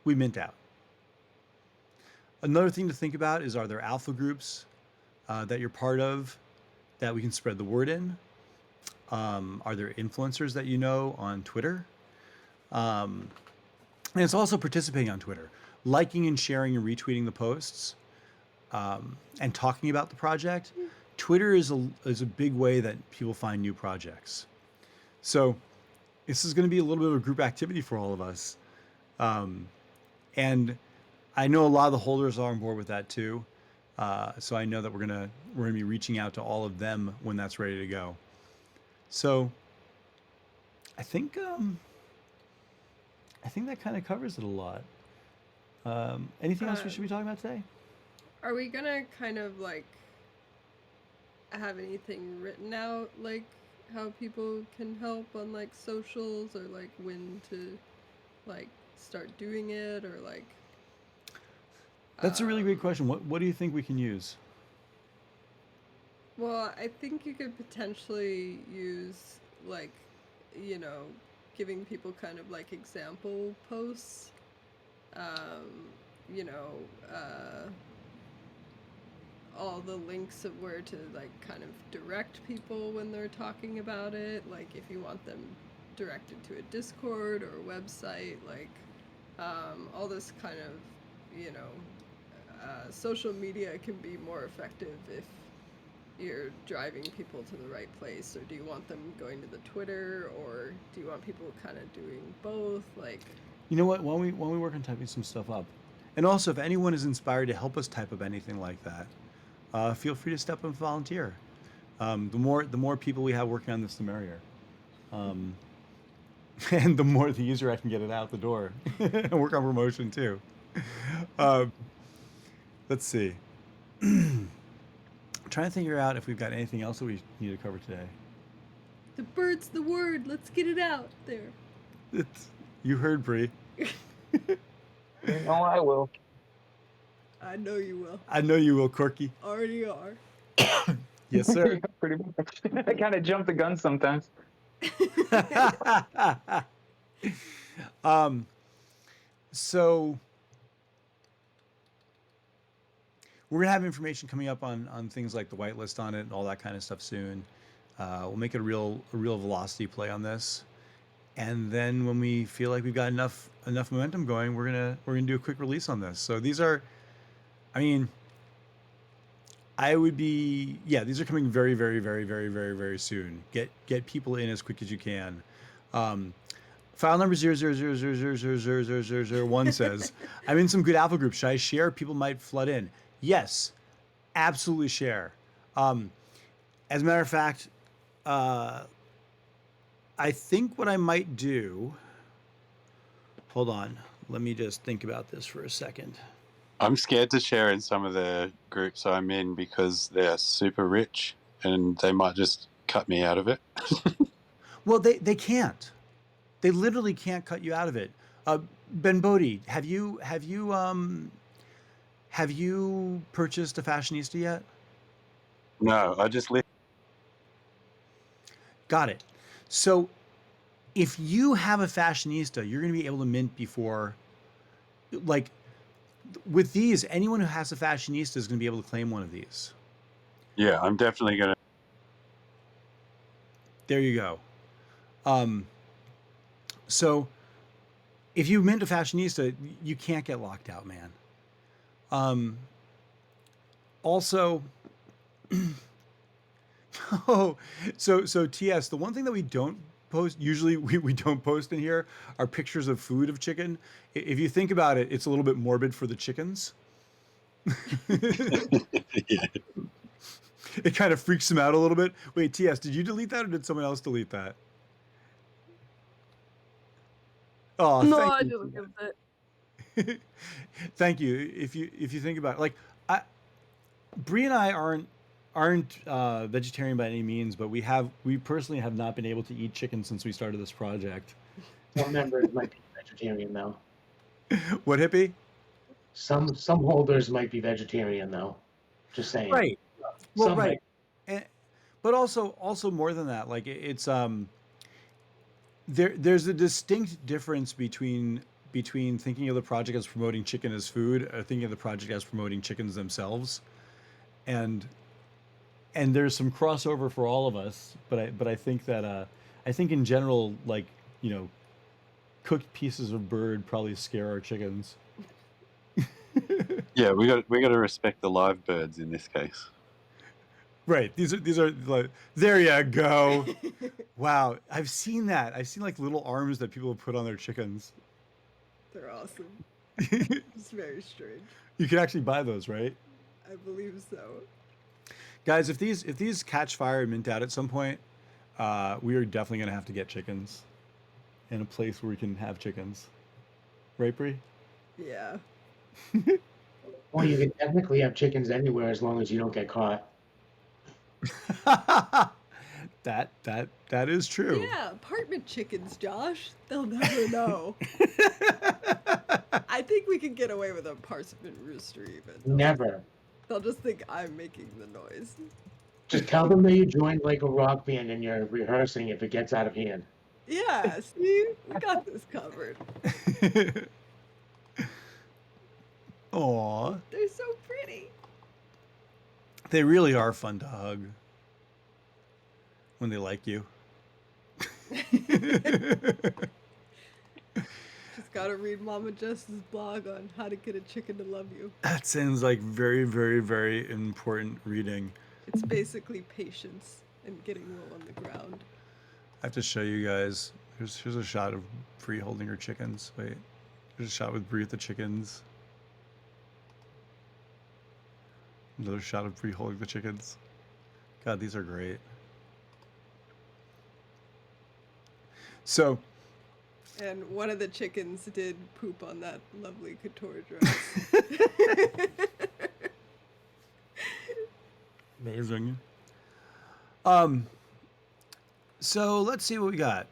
we mint out. Another thing to think about is, are there alpha groups that you're part of that we can spread the word in? Are there influencers that you know on Twitter? And it's also participating on Twitter, liking and sharing and retweeting the posts, and talking about the project. Twitter is a big way that people find new projects. So this is going to be a little bit of a group activity for all of us. And I know a lot of the holders are on board with that too. So I know that we're gonna be reaching out to all of them when that's ready to go. So I think that kind of covers it a lot. Anything else we should be talking about today? Are we gonna kind of like have anything written out, like how people can help on like socials, or like when to like start doing it, or like? That's a really great question. What do you think we can use? Well, I think you could potentially use like, you know, giving people kind of like example posts. You know, all the links of where to like kind of direct people when they're talking about it. Like if you want them directed to a Discord or a website, like all this kind of, you know, social media can be more effective if you're driving people to the right place. Or do you want them going to the Twitter, or do you want people kind of doing both? Like, You know what? Why don't we work on typing some stuff up? And also, if anyone is inspired to help us type up anything like that, feel free to step up and volunteer. The more people we have working on this, the merrier. And the easier I can get it out the door and work on promotion too. Let's see. I'm trying to figure out if we've got anything else that we need to cover today. the bird's the word. Let's get it out there. You heard, Bree. No, I will. I know you will. I know you will, Corky. Already are. Yes, sir. Pretty much. I kind of jump the gun sometimes. So we're gonna have information coming up on things like the whitelist on it and all that kind of stuff soon. We'll make it a real velocity play on this, and then when we feel like we've got enough momentum going, we're gonna do a quick release on this. So these are, I mean, these are coming very, very, very, very, very, very soon. Get people in as quick as you can. File number 00000000001 says, I'm in some good alpha groups. Should I share? People might flood in. Yes, absolutely share. As a matter of fact, I think what I might do, hold on, let me just think about this for a second. I'm scared to share in some of the groups I'm in because they're super rich and they might just cut me out of it. Well, they can't. They literally can't cut you out of it. Ben Bodie, have you purchased a Fashionista yet? No, I just live. Got it. So if you have a Fashionista, you're going to be able to mint before, like, with these, anyone who has a Fashionista is going to be able to claim one of these. Yeah, I'm definitely going to. There you go. So if you mint a Fashionista, you can't get locked out, man. Also, so TS, the one thing that we don't post, usually we don't post in here, are pictures of food of chicken. If you think about it, it's a little bit morbid for the chickens. Yeah. It kind of freaks them out a little bit. Wait, TS, did you delete that or did someone else delete that? Oh, No, thank I you. didn't give that. Thank you. If you think about it, like Bree and I aren't vegetarian by any means, but we personally have not been able to eat chicken since we started this project. Some members might be vegetarian though. What, hippie? Some holders might be vegetarian though. Just saying. Right. Well, Some right. But also more than that, like it's there's a distinct difference between thinking of the project as promoting chicken as food or thinking of the project as promoting chickens themselves. And there's some crossover for all of us, but I think that I think in general, like, you know, cooked pieces of bird probably scare our chickens. Yeah, we got to respect the live birds in this case. Right. These are like, there you go. Wow. I've seen that. I've seen like little arms that people have put on their chickens. They're awesome. It's very strange. You can actually buy those, right? I believe so. Guys, if these catch fire and mint out at some point, we are definitely gonna have to get chickens in a place where we can have chickens. Right, Bree? Yeah. Well, you can technically have chickens anywhere as long as you don't get caught. that is true. Yeah, apartment chickens, Josh. They'll never know. I think we can get away with a parsnip rooster even. Never. They'll just think I'm making the noise. Just tell them that you joined like a rock band and you're rehearsing if it gets out of hand. Yeah, see? We got this covered. Aw. They're so pretty. They really are fun to hug when they like you. Just gotta read Mama Jess's blog on how to get a chicken to love you. That sounds like very, very, very important reading. It's basically patience and getting low on the ground. I have to show you guys. Here's a shot of Bree holding her chickens. Wait. Here's a shot with Bree with the chickens. Another shot of Bree holding the chickens. God, these are great. So, And one of the chickens did poop on that lovely couture dress. amazing. So let's see what we got.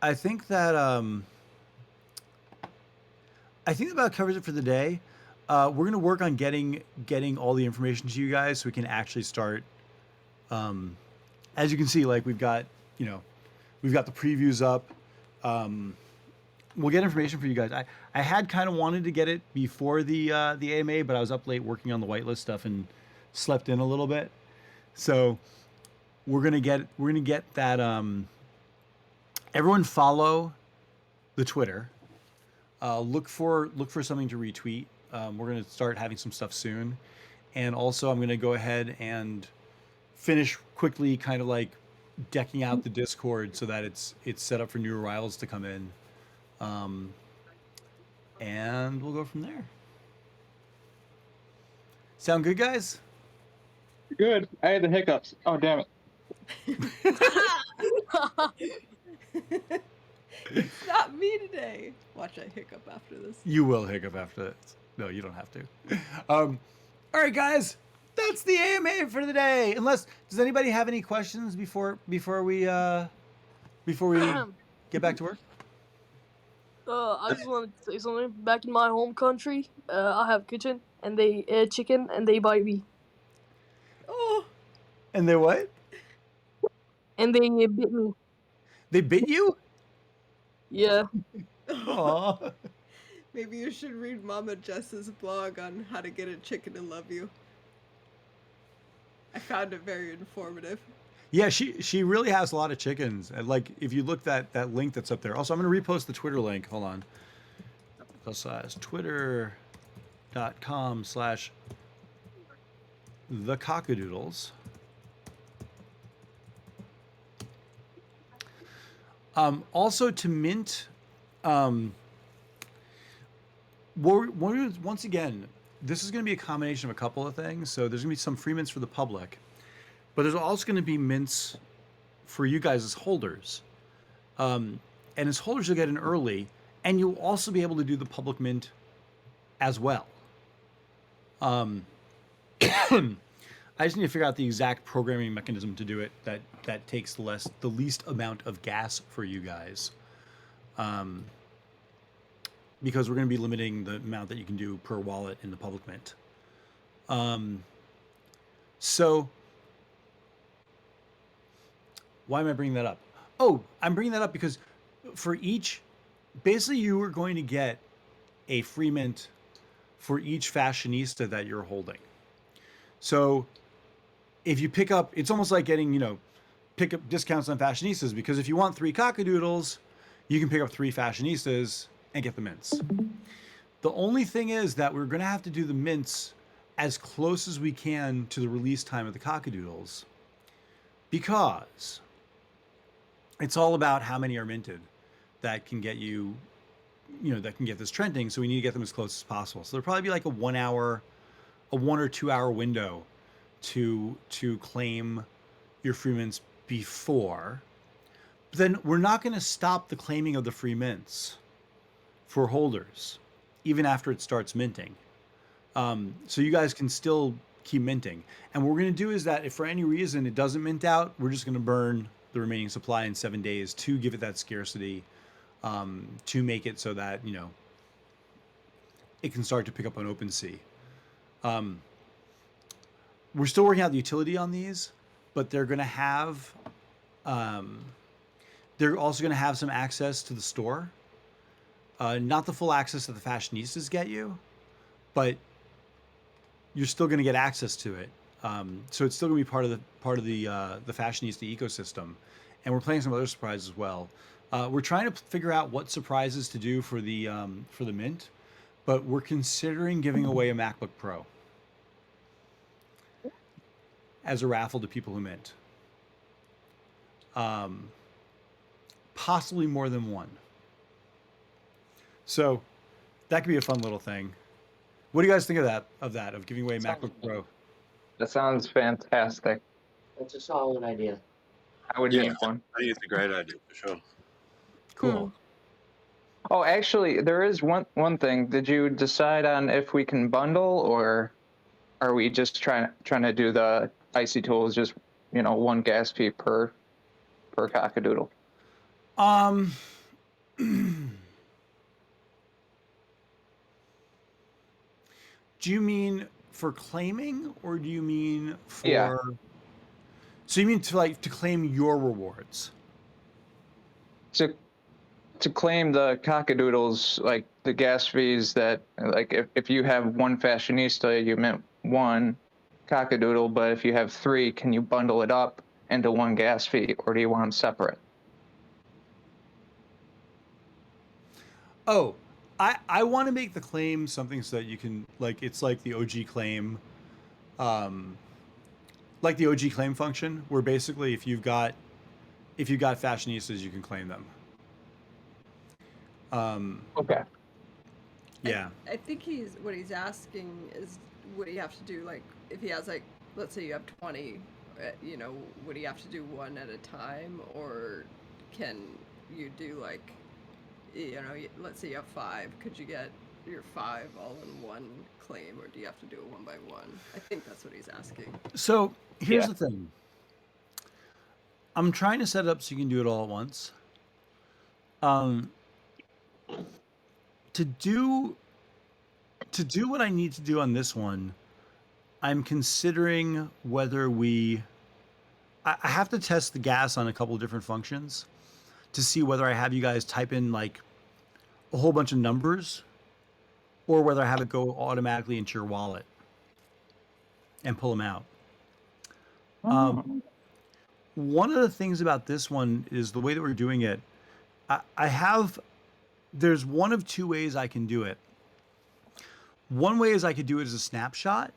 I think that about covers it for the day. We're gonna work on getting all the information to you guys so we can actually start. As you can see, like we've got the previews up. We'll get information for you guys. I had kind of wanted to get it before the AMA, but I was up late working on the whitelist stuff and slept in a little bit. So we're gonna get that. Everyone follow the Twitter. Look for something to retweet. We're gonna start having some stuff soon, and also I'm gonna go ahead and finish quickly, kind of like decking out the Discord so that it's set up for new arrivals to come in, and we'll go from there. Sound good, guys? Good. I had the hiccups. Oh, damn it. It's not me today. Watch I hiccup after this. You will hiccup after this. No, you don't have to. All right, guys, that's the AMA for the day. Unless, does anybody have any questions before we get back to work? I just wanted to say something. Back in my home country, I have a kitchen, and they chicken, and they bite me, Oh, And they what? and they bit me. They bit you? Yeah. Aw. maybe you should read Mama Jess's blog on how to get a chicken to love you. I found it very informative. Yeah, she really has a lot of chickens. And like, if you look that link that's up there. Also, I'm going to repost the Twitter link. Hold on. Twitter.com/the Cock-a-Doodles. Also to mint, once again, this is going to be a combination of a couple of things. So there's going to be some free mints for the public, but there's also going to be mints for you guys as holders. And as holders, you'll get in early, and you'll also be able to do the public mint as well. I just need to figure out the exact programming mechanism to do it that takes the least amount of gas for you guys. Because we're going to be limiting the amount that you can do per wallet in the public mint. So why am I bringing that up? Oh, I'm bringing that up because for each, basically you are going to get a free mint for each fashionista that you're holding. So if you pick up, it's almost like getting, pick up discounts on fashionistas, because if you want 3 Cock-a-Doodles, you can pick up 3 fashionistas and get the mints. The only thing is that we're going to have to do the mints as close as we can to the release time of the Cock-a-Doodles, because it's all about how many are minted that can get you that can get this trending. So we need to get them as close as possible. So there'll probably be like a 1 or 2 hour window to claim your free mints before. But then we're not going to stop the claiming of the free mints for holders, even after it starts minting. So you guys can still keep minting. And what we're going to do is that if for any reason it doesn't mint out, we're just going to burn the remaining supply in 7 days to give it that scarcity, to make it so that, it can start to pick up on OpenSea. We're still working out the utility on these, but they're going to have, they're also going to have some access to the store. Not the full access that the fashionistas get you, but you're still going to get access to it. So it's still going to be part of the fashionista ecosystem, and we're planning some other surprises as well. We're trying to figure out what surprises to do for the mint, but we're considering giving away a MacBook Pro as a raffle to people who mint. Possibly more than one. So that could be a fun little thing. What do you guys think of that? Of giving away a MacBook Pro? That sounds fantastic. That's a solid idea. I would Yeah, make one. I think it's a great idea for sure. Cool. Oh, actually, there is one thing. Did you decide on if we can bundle, or are we just trying to do the Icy Tools, just one gas fee per Cock-a-Doodle? Do you mean for claiming, or do you mean for? Yeah. So you mean to claim your rewards? To claim the Cock-a-Doodles, like the gas fees that, like if you have one fashionista, you mint one Cock-a-Doodle, but if you have three, can you bundle it up into one gas fee, or do you want them separate? Oh, I want to make the claim something so that you can, it's like the OG claim, like the OG claim function, where basically if you've got fashionistas, you can claim them. Okay. Yeah. I think what he's asking is, would he have to do, like, if he has, like, let's say you have 20, would he have to do one at a time, or can you do, like, let's say you have 5, could you get your 5 all in one claim, or do you have to do it one by one? I think that's what he's asking. So here's the thing. I'm trying to set it up so you can do it all at once. To do what I need to do on this one, I'm considering whether I have to test the gas on a couple of different functions to see whether I have you guys type in like a whole bunch of numbers, or whether I have it go automatically into your wallet and pull them out. One of the things about this one is the way that we're doing it. There's one of two ways I can do it. One way is I could do it as a snapshot.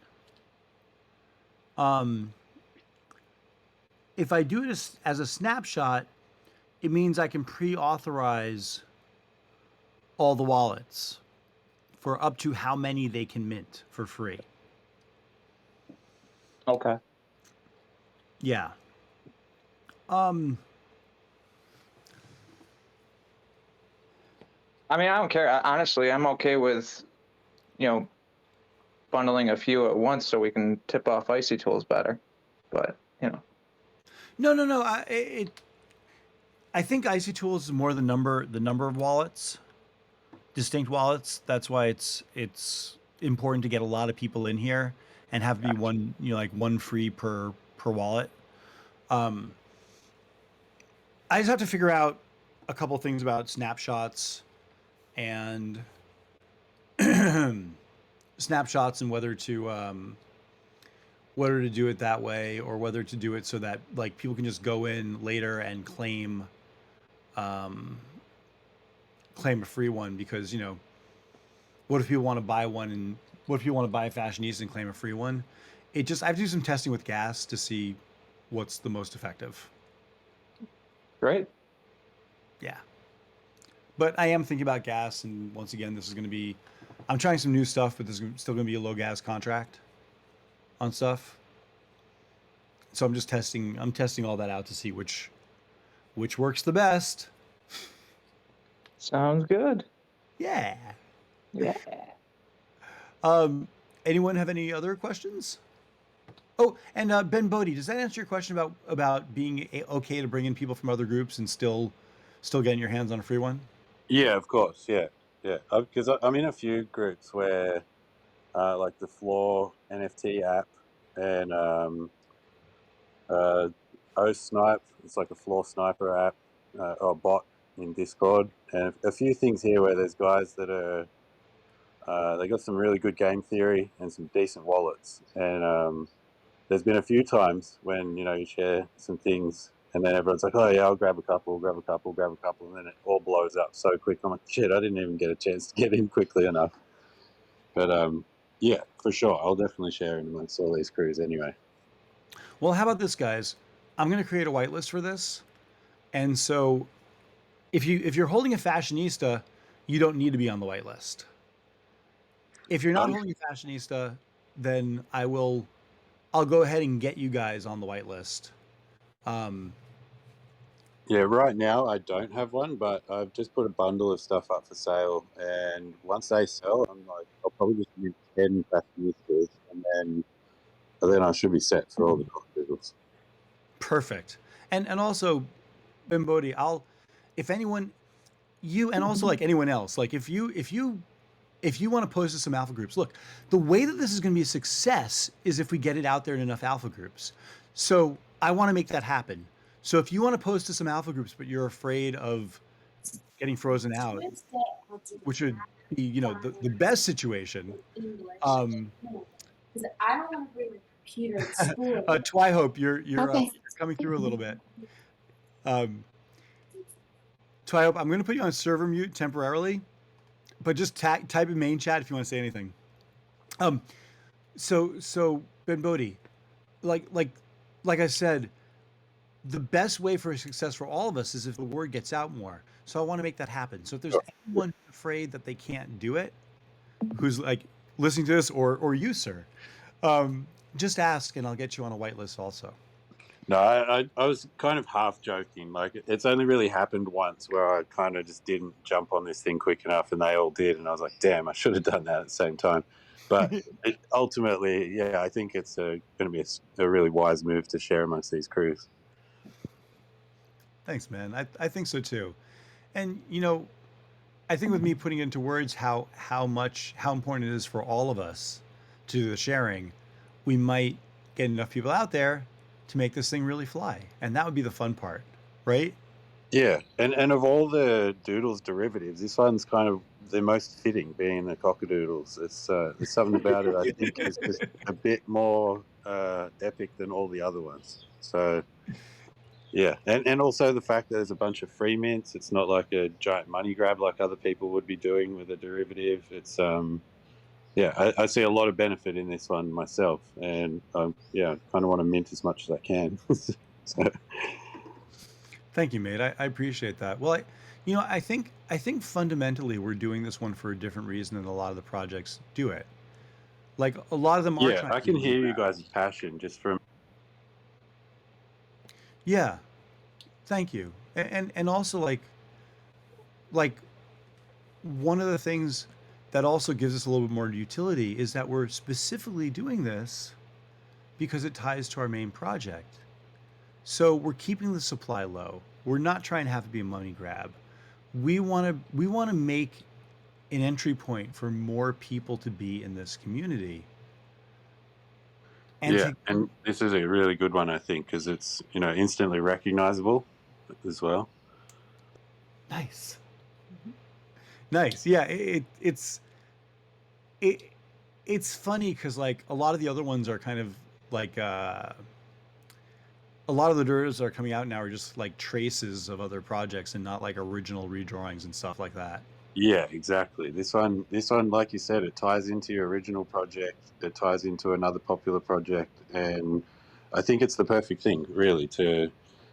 If I do it as a snapshot, it means I can pre-authorize all the wallets for up to how many they can mint for free. Okay. Yeah. I mean, I don't care. Honestly, I'm okay with, bundling a few at once so we can tip off Icy Tools better. But, No. I think Icy Tools is more the number of wallets, distinct wallets. That's why it's important to get a lot of people in here and have be one, one free per wallet. I just have to figure out a couple things about snapshots and snapshots, and whether to do it that way, or whether to do it so that like people can just go in later and claim a free one, because what if people want to buy one, and what if people want to buy a fashionista and claim a free one? I have to do some testing with gas to see what's the most effective. Great. Yeah. But I am thinking about gas, and once again, this is going to be. I'm trying some new stuff, but there's still going to be a low gas contract on stuff. So I'm just testing. I'm testing all that out to see which works the best. Sounds good. Yeah. Yeah. Anyone have any other questions? Oh, and Ben Bodie, does that answer your question about being okay to bring in people from other groups and still getting your hands on a free one? Yeah, of course. Yeah. Because I'm in a few groups where, like the Floor NFT app and Snipe. It's like a Floor Sniper app or bot in Discord, and a few things here where there's guys that are they got some really good game theory and some decent wallets, and there's been a few times when you share some things. And then everyone's like, oh, yeah, I'll grab a couple, and then it all blows up so quick. I'm like, shit, I didn't even get a chance to get in quickly enough. But, yeah, for sure. I'll definitely share in amongst all these crews anyway. Well, how about this, guys? I'm going to create a whitelist for this. And so if you're holding a fashionista, you don't need to be on the whitelist. If you're not holding a fashionista, then I'll go ahead and get you guys on the whitelist. Yeah, right now I don't have one, but I've just put a bundle of stuff up for sale, and once they sell, I'll probably just use 10 fashionistas, and then I should be set for all the Cock-a-Doodles. Perfect. And also, Ben Bodie, if anyone, you and also like anyone else, like if you want to post to some alpha groups, look, the way that this is going to be a success is if we get it out there in enough alpha groups. So I want to make that happen. So if you want to post to some alpha groups, but you're afraid of getting frozen out, which would be, the best situation. I don't want to bring the computer to school. Twyhope, you're Okay. coming through a little bit. Twyhope, I'm going to put you on server mute temporarily, but just type in main chat if you want to say anything. So Ben Bodie, like I said, the best way for success for all of us is if the word gets out more. So I want to make that happen. So if there's anyone afraid that they can't do it, who's like listening to this, or you, sir, just ask and I'll get you on a whitelist also. No, I was kind of half joking. Like, it's only really happened once where I kind of just didn't jump on this thing quick enough, and they all did, and I was like, damn, I should have done that at the same time. But ultimately, yeah, I think it's going to be a really wise move to share amongst these crews. Thanks, man. I think so too. And I think with me putting into words how important it is for all of us to do the sharing, we might get enough people out there to make this thing really fly. And that would be the fun part, right? Yeah, and of all the Doodles derivatives, this one's kind of the most fitting, being the Cock-a-Doodles. There's something about it I think is just a bit more epic than all the other ones. So yeah, and also the fact that there's a bunch of free mints. It's not like a giant money grab like other people would be doing with a derivative. It's yeah, I see a lot of benefit in this one myself, and yeah, kind of want to mint as much as I can. So. Thank you, mate. I appreciate that. Well, I think fundamentally we're doing this one for a different reason than a lot of the projects do it. Like a lot of them are. Yeah, I can hear you guys' passion just from. Yeah, thank you. And also like one of the things that also gives us a little bit more utility is that we're specifically doing this because it ties to our main project. So we're keeping the supply low. We're not trying to have to be a money grab. We want to make an entry point for more people to be in this community. And and this is a really good one, I think, because it's instantly recognizable as well. Nice. Nice. Yeah, it's funny because like a lot of the other ones are kind of like a lot of the derivatives that are coming out now are just like traces of other projects and not like original redrawings and stuff like that. Yeah, exactly. This one, like you said, it ties into your original project. It ties into another popular project, and I think it's the perfect thing, really, to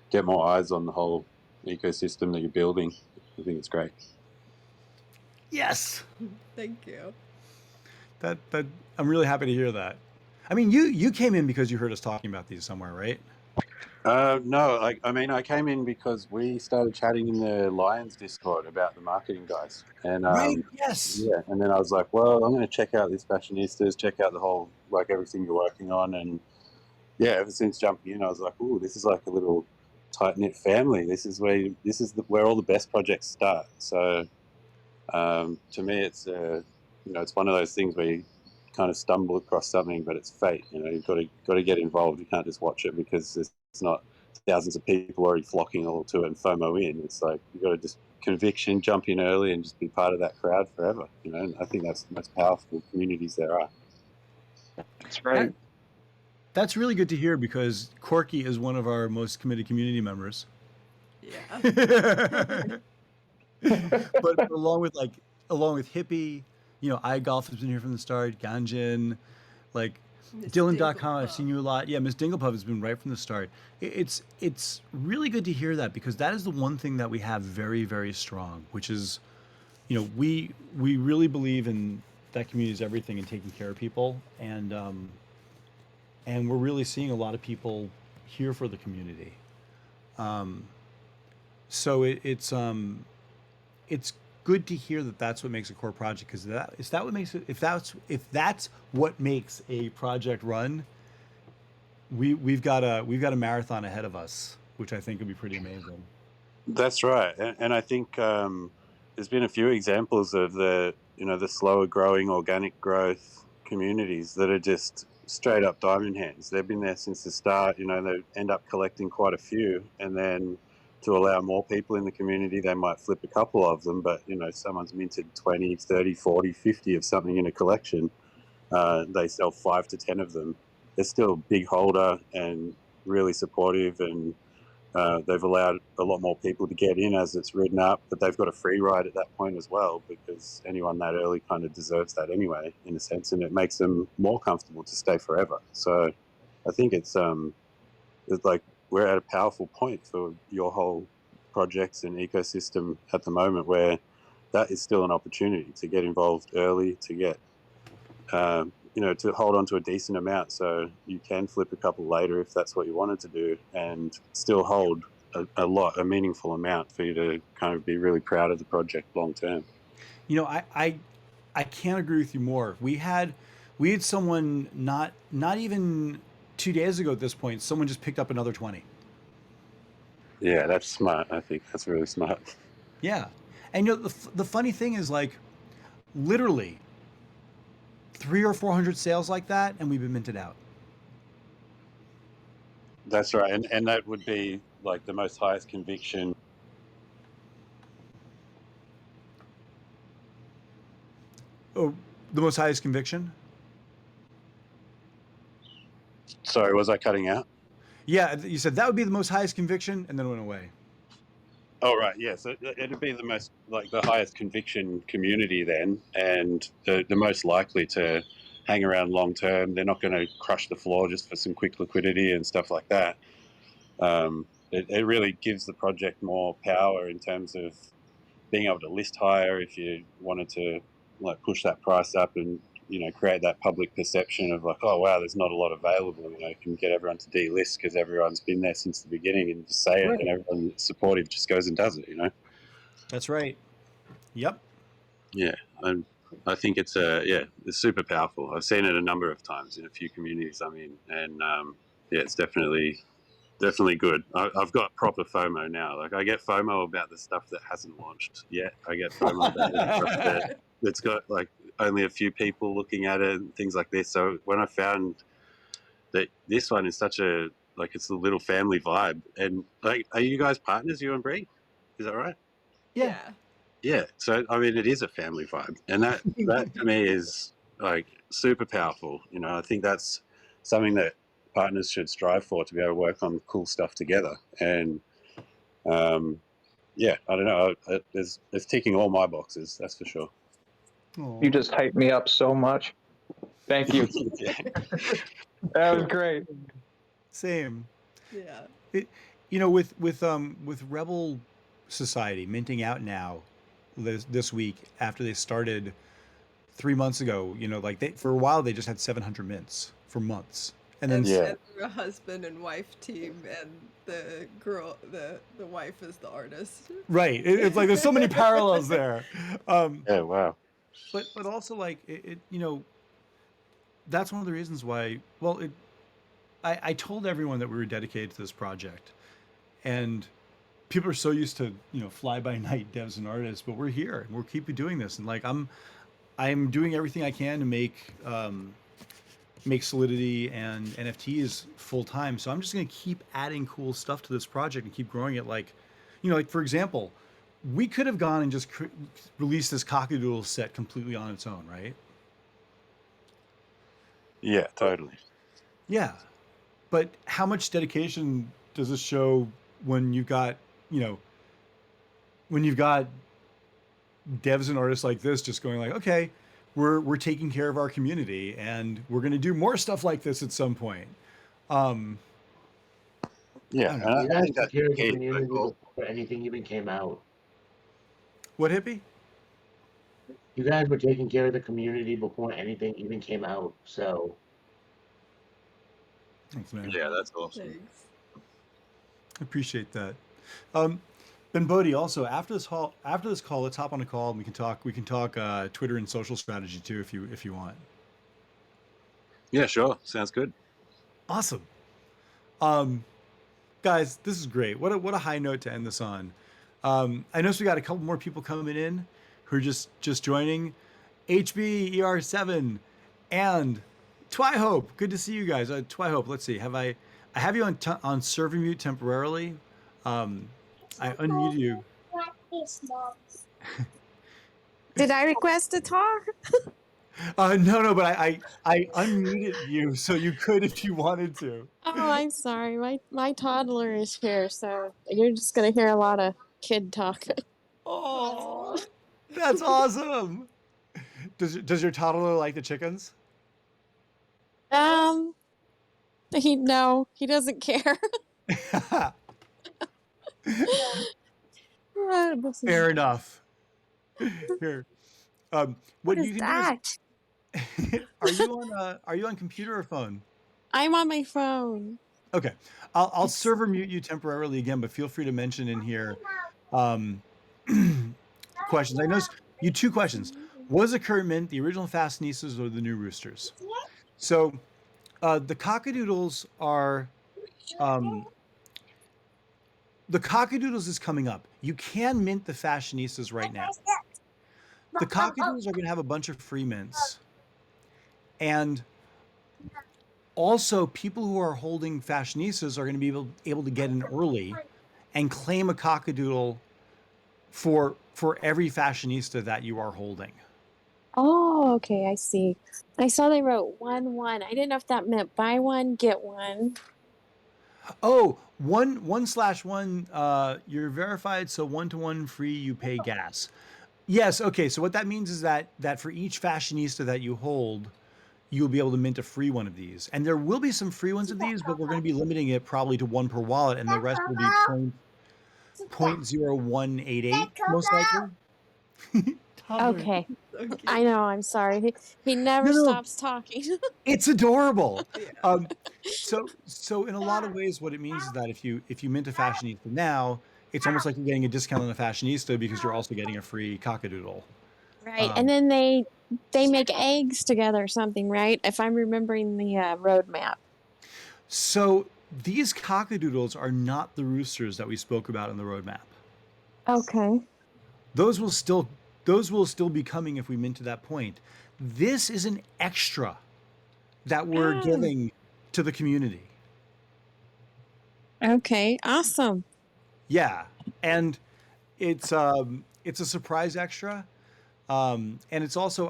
get more eyes on the whole ecosystem that you're building. I think it's great. Yes. Thank you. That I'm really happy to hear that. I mean, you came in because you heard us talking about these somewhere, right? No, I came in because we started chatting in the Lions Discord about the marketing guys, and Yes. yeah, and then I was like, well, I'm going to check out these fashionistas, check out the whole everything you're working on, and yeah, ever since jumping in, I was like, ooh, this is like a little tight knit family. This is where all the best projects start. So to me, it's it's one of those things where you kind of stumble across something, but it's fate. You've got to get involved. You can't just watch it because it's not thousands of people already flocking all to it and FOMO in. It's like you've got to just conviction, jump in early, and just be part of that crowd forever. And I think that's the most powerful communities there are. That's right. That's really good to hear because Corky is one of our most committed community members. Yeah. But along with Hippie, iGolf has been here from the start, Ganjin, like Miss Dylan.com, I've Dinklepuff. seen you a lot. Yeah, Miss Dinglepuff has been right from the start. It's really good to hear that because that is the one thing that we have very, very strong, which is, we really believe in that community is everything and taking care of people. And we're really seeing a lot of people here for the community. So it's good to hear that that's what makes a core project because if that's what makes a project run, we've got a marathon ahead of us, which I think would be pretty amazing. That's right, and I think there's been a few examples of the slower growing organic growth communities that are just straight up diamond hands. They've been there since the start. They end up collecting quite a few, and then to allow more people in the community, they might flip a couple of them. But someone's minted 20, 30, 40, 50 of something in a collection. They sell 5 to 10 of them. They're still a big holder and really supportive, and they've allowed a lot more people to get in as it's ridden up, but they've got a free ride at that point as well because anyone that early kind of deserves that anyway, in a sense, and it makes them more comfortable to stay forever. So I think it's like we're at a powerful point for your whole projects and ecosystem at the moment where that is still an opportunity to get involved early, to get to hold on to a decent amount so you can flip a couple later if that's what you wanted to do and still hold a meaningful amount for you to kind of be really proud of the project long term. I can't agree with you more. We had someone not even 2 days ago at this point, someone just picked up another 20. Yeah, that's smart. I think that's really smart. Yeah. And the funny thing is, like, literally 300 or 400 sales like that, and we've been minted out. That's right, and that would be like the most highest conviction. Oh, the most highest conviction? Sorry, was I cutting out? Yeah, you said that would be the most highest conviction, and then it went away. Oh, right, yeah. So it'd be the most, like, the highest conviction community then, and the most likely to hang around long term. They're not going to crush the floor just for some quick liquidity and stuff like that. It really gives the project more power in terms of being able to list higher if you wanted to, like, push that price up and create that public perception of like, oh wow, there's not a lot available. You can get everyone to delist because everyone's been there since the beginning and just say it, and everyone that's supportive just goes and does it. That's right. Yep. Yeah, I think it's super powerful. I've seen it a number of times in a few communities I'm in, and yeah, it's definitely good. I've got proper FOMO now. Like, I get FOMO about the stuff that hasn't launched yet. I get FOMO about the stuff that's got like only a few people looking at it and things like this. So when I found that this one is such a, like, it's a little family vibe, and like, are you guys partners, you and Bree? Is that right? Yeah. Yeah. So I mean, it is a family vibe, and that to me is like super powerful. I think that's something that partners should strive for, to be able to work on cool stuff together. And yeah, I don't know, it's ticking all my boxes, that's for sure. You just hyped me up so much. Thank you. Yeah. That was great. Same. Yeah. With Rebel Society minting out now, this week after they started 3 months ago. You know, like for a while they just had 700 mints for months, and then Yeah. And they're a husband and wife team, and the girl, the wife is the artist. right. It's like there's so many parallels there. Yeah, wow. But also like you know, that's one of the reasons why. Well, I told everyone that we were dedicated to this project, and people are so used to, you know, fly by night devs and artists, but we're here and we'll keep doing this. And like I'm doing everything I can to make Solidity and NFTs full time. So I'm just going to keep adding cool stuff to this project and keep growing it. Like, you know, like for example, we could have gone and just released this Cock-a-Doodle set completely on its own, right? Yeah, totally. Yeah. But how much dedication does this show when you've got, you know, when you've got devs and artists like this just going like, okay, we're taking care of our community and we're going to do more stuff like this at some point. Yeah, I You I guys think took that's care of the key. community Cool. before anything even came out. What, Hippie? You guys were taking care of the community before anything even came out. So Thanks, man. Yeah, that's awesome. Thanks. I appreciate that. Ben Bodie, also after this call, let's hop on a call and we can talk Twitter and social strategy too, if you want. Yeah, sure. Sounds good. Awesome. Guys, this is great. What a high note to end this on. I noticed we got a couple more people coming in who are just joining. HB, ER7, and Twyhope. Good to see you guys. Twyhope, let's see. I have you on server mute temporarily. I unmute you. Did I request to talk? No, but I unmuted you so you could if you wanted to. Oh, I'm sorry. My toddler is here, so you're just gonna hear a lot of kid talk. Oh, that's awesome. Does your toddler like the chickens? He doesn't care. Fair enough. Here, What you is can that? do is, are you on computer or phone? I'm on my phone. Okay, I'll server mute you temporarily again, but feel free to mention in here questions. I noticed you 2 questions. Was the current mint the original Fashionistas or the new Roosters? So the Cock-a-Doodles are the Cock-a-Doodles is coming up. You can mint the Fashionistas right now. The Cock-a-Doodles are going to have a bunch of free mints, and also people who are holding Fashionistas are going to be able to get in early and claim a Cock-a-Doodle for every Fashionista that you are holding. Oh, okay, I see. I saw they wrote 1-1. I didn't know if that meant buy one, get one. Oh, 1/1. You're verified, so 1-to-1 free. You pay gas. Yes. Okay. So what that means is that for each Fashionista that you hold, you'll be able to mint a free one of these, and there will be some free ones of these, but we're going to be limiting it probably to 1 per wallet, and the rest will be 0.0188 most likely. Okay. So cute. I know, I'm sorry. He never No. stops talking. It's adorable. Yeah. So in a lot of ways, what it means is that if you mint a Fashionista now, it's almost like you're getting a discount on a Fashionista because you're also getting a free Cock-a-Doodle. Right. And then they make eggs together or something, right? If I'm remembering the roadmap. So these Cock-a-Doodles are not the roosters that we spoke about in the roadmap. Okay. Those will still be coming if we mint to that point. This is an extra that we're giving to the community. Okay, awesome. Yeah, and it's a surprise extra, and it's also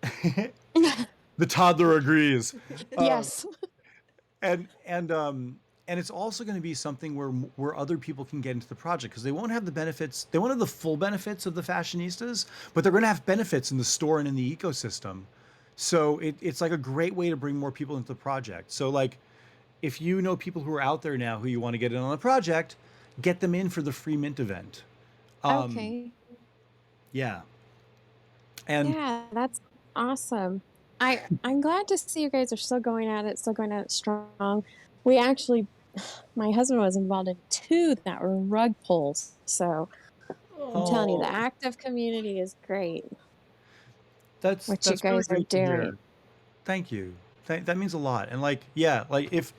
the toddler agrees. Yes. And it's also going to be something where other people can get into the project because they won't have the benefits. They won't have the full benefits of the Fashionistas, but they're going to have benefits in the store and in the ecosystem. So it's like a great way to bring more people into the project. So like, if you know people who are out there now who you want to get in on the project, get them in for the free mint event. Okay. Yeah. And Yeah, that's awesome. I'm glad to see you guys are still going at it, strong. We actually, my husband was involved in 2 that were rug pulls. So I'm telling you, the oh, active community is great. What you that's really guys are great to doing. hear. Thank you. That means a lot. And like, yeah, like if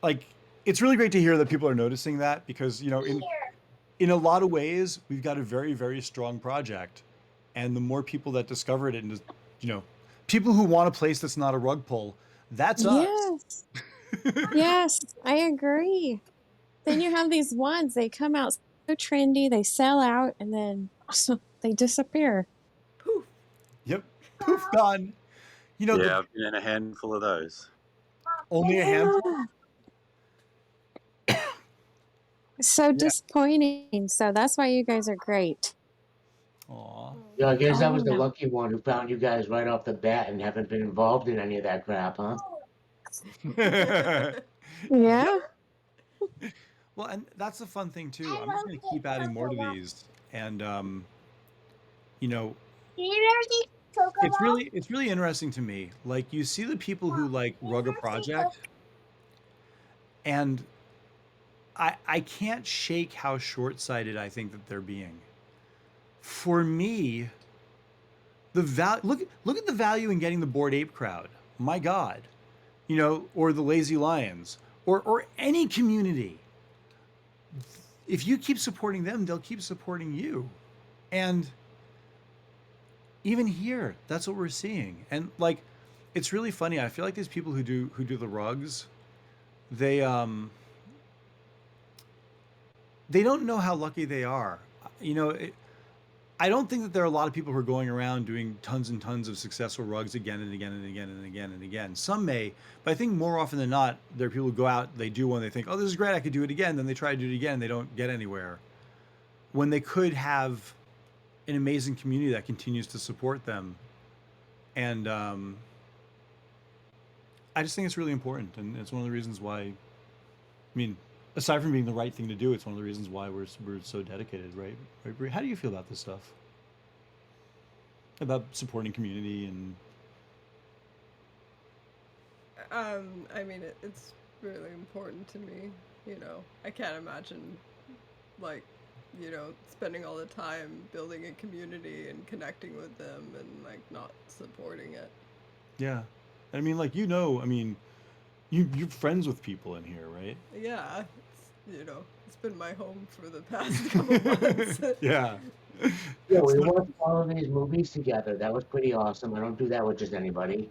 like it's really great to hear that people are noticing that because, in a lot of ways, we've got a very, very strong project. And the more people that discover it and just, you know, people who want a place that's not a rug pull, that's us. Yes, yes, I agree. Then you have these ones, they come out so trendy, they sell out, and then they disappear. Poof. Yep. Poof, gone. The Yeah, I've been in a handful of those. only a handful. Yeah. So Yeah. disappointing. So that's why you guys are great. Aw. Yeah, I guess I Oh was the no. lucky one who found you guys right off the bat and haven't been involved in any of that crap, huh? Yep. Yeah. Well, and that's the fun thing too. I'm just going to keep adding more to these, and you know, it's really interesting to me. Like you see the people who like rug a project, and I can't shake how short-sighted I think that they're being. For me, look at the value in getting the Bored Ape crowd. My God, or the Lazy Lions, or any community. If you keep supporting them, they'll keep supporting you. And even here, that's what we're seeing. And like, it's really funny. I feel like these people who do the rugs, they don't know how lucky they are. I don't think that there are a lot of people who are going around doing tons and tons of successful rugs again and again and again and again and again. Some may, but I think more often than not, there are people who go out, they do one, they think, oh, this is great, I could do it again. Then they try to do it again, and they don't get anywhere. When they could have an amazing community that continues to support them. And I just think it's really important. And it's one of the reasons why, I mean, aside from being the right thing to do, it's one of the reasons why we're so dedicated, right? Right, Bree? How do you feel about this stuff? About supporting community and I mean, it's really important to me. I can't imagine, like, spending all the time building a community and connecting with them and like not supporting it. yeah. I mean, like I mean, you're friends with people in here, right? Yeah, it's been my home for the past couple months. Yeah. Yeah, we watched all of these movies together. That was pretty awesome. I don't do that with just anybody.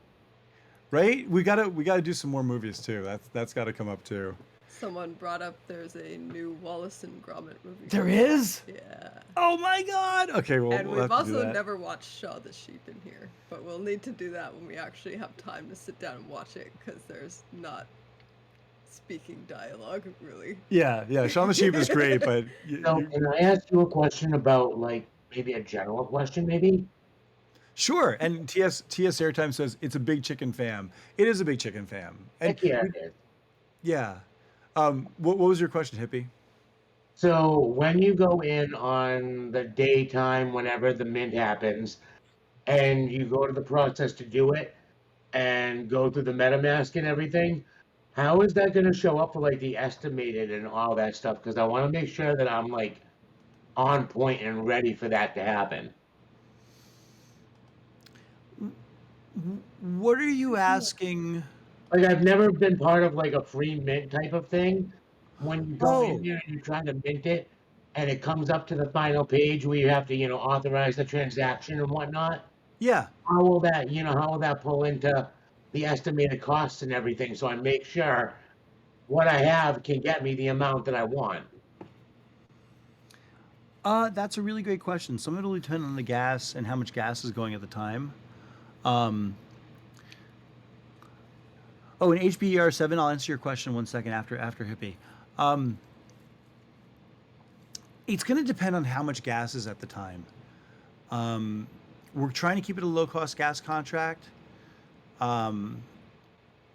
Right? We gotta do some more movies too. That's got to come up too. Someone brought up there's a new Wallace and Gromit movie. There is? Yeah. Oh my God! Okay, well, And we'll we've have to do also that. never watched Shaw the Sheep in here, but we'll need to do that when we actually have time to sit down and watch it, because there's not speaking dialogue, really. Yeah. Shaun the Sheep is great, but So, can I ask you a question about, like, maybe a general question, maybe? sure. And TS Airtime says it's a big chicken fam. It is a big chicken fam. And Heck yeah, it is. yeah. What was your question, Hippie? So, when you go in on the daytime, whenever the mint happens, and you go to the process to do it and go through the MetaMask and everything, how is that going to show up for like the estimated and all that stuff? Because I want to make sure that I'm like on point and ready for that to happen. What are you asking? Like, I've never been part of like a free mint type of thing. When you go in Oh, there and you're trying to mint it, and it comes up to the final page where you have to, authorize the transaction and whatnot. yeah. How will that pull into the estimated costs and everything? So I make sure what I have can get me the amount that I want. That's a really great question. Some of it will depend on the gas and how much gas is going at the time. Um, oh, in HBER7, I'll answer your question 1 second after Hippie. It's going to depend on how much gas is at the time. We're trying to keep it a low-cost gas contract. I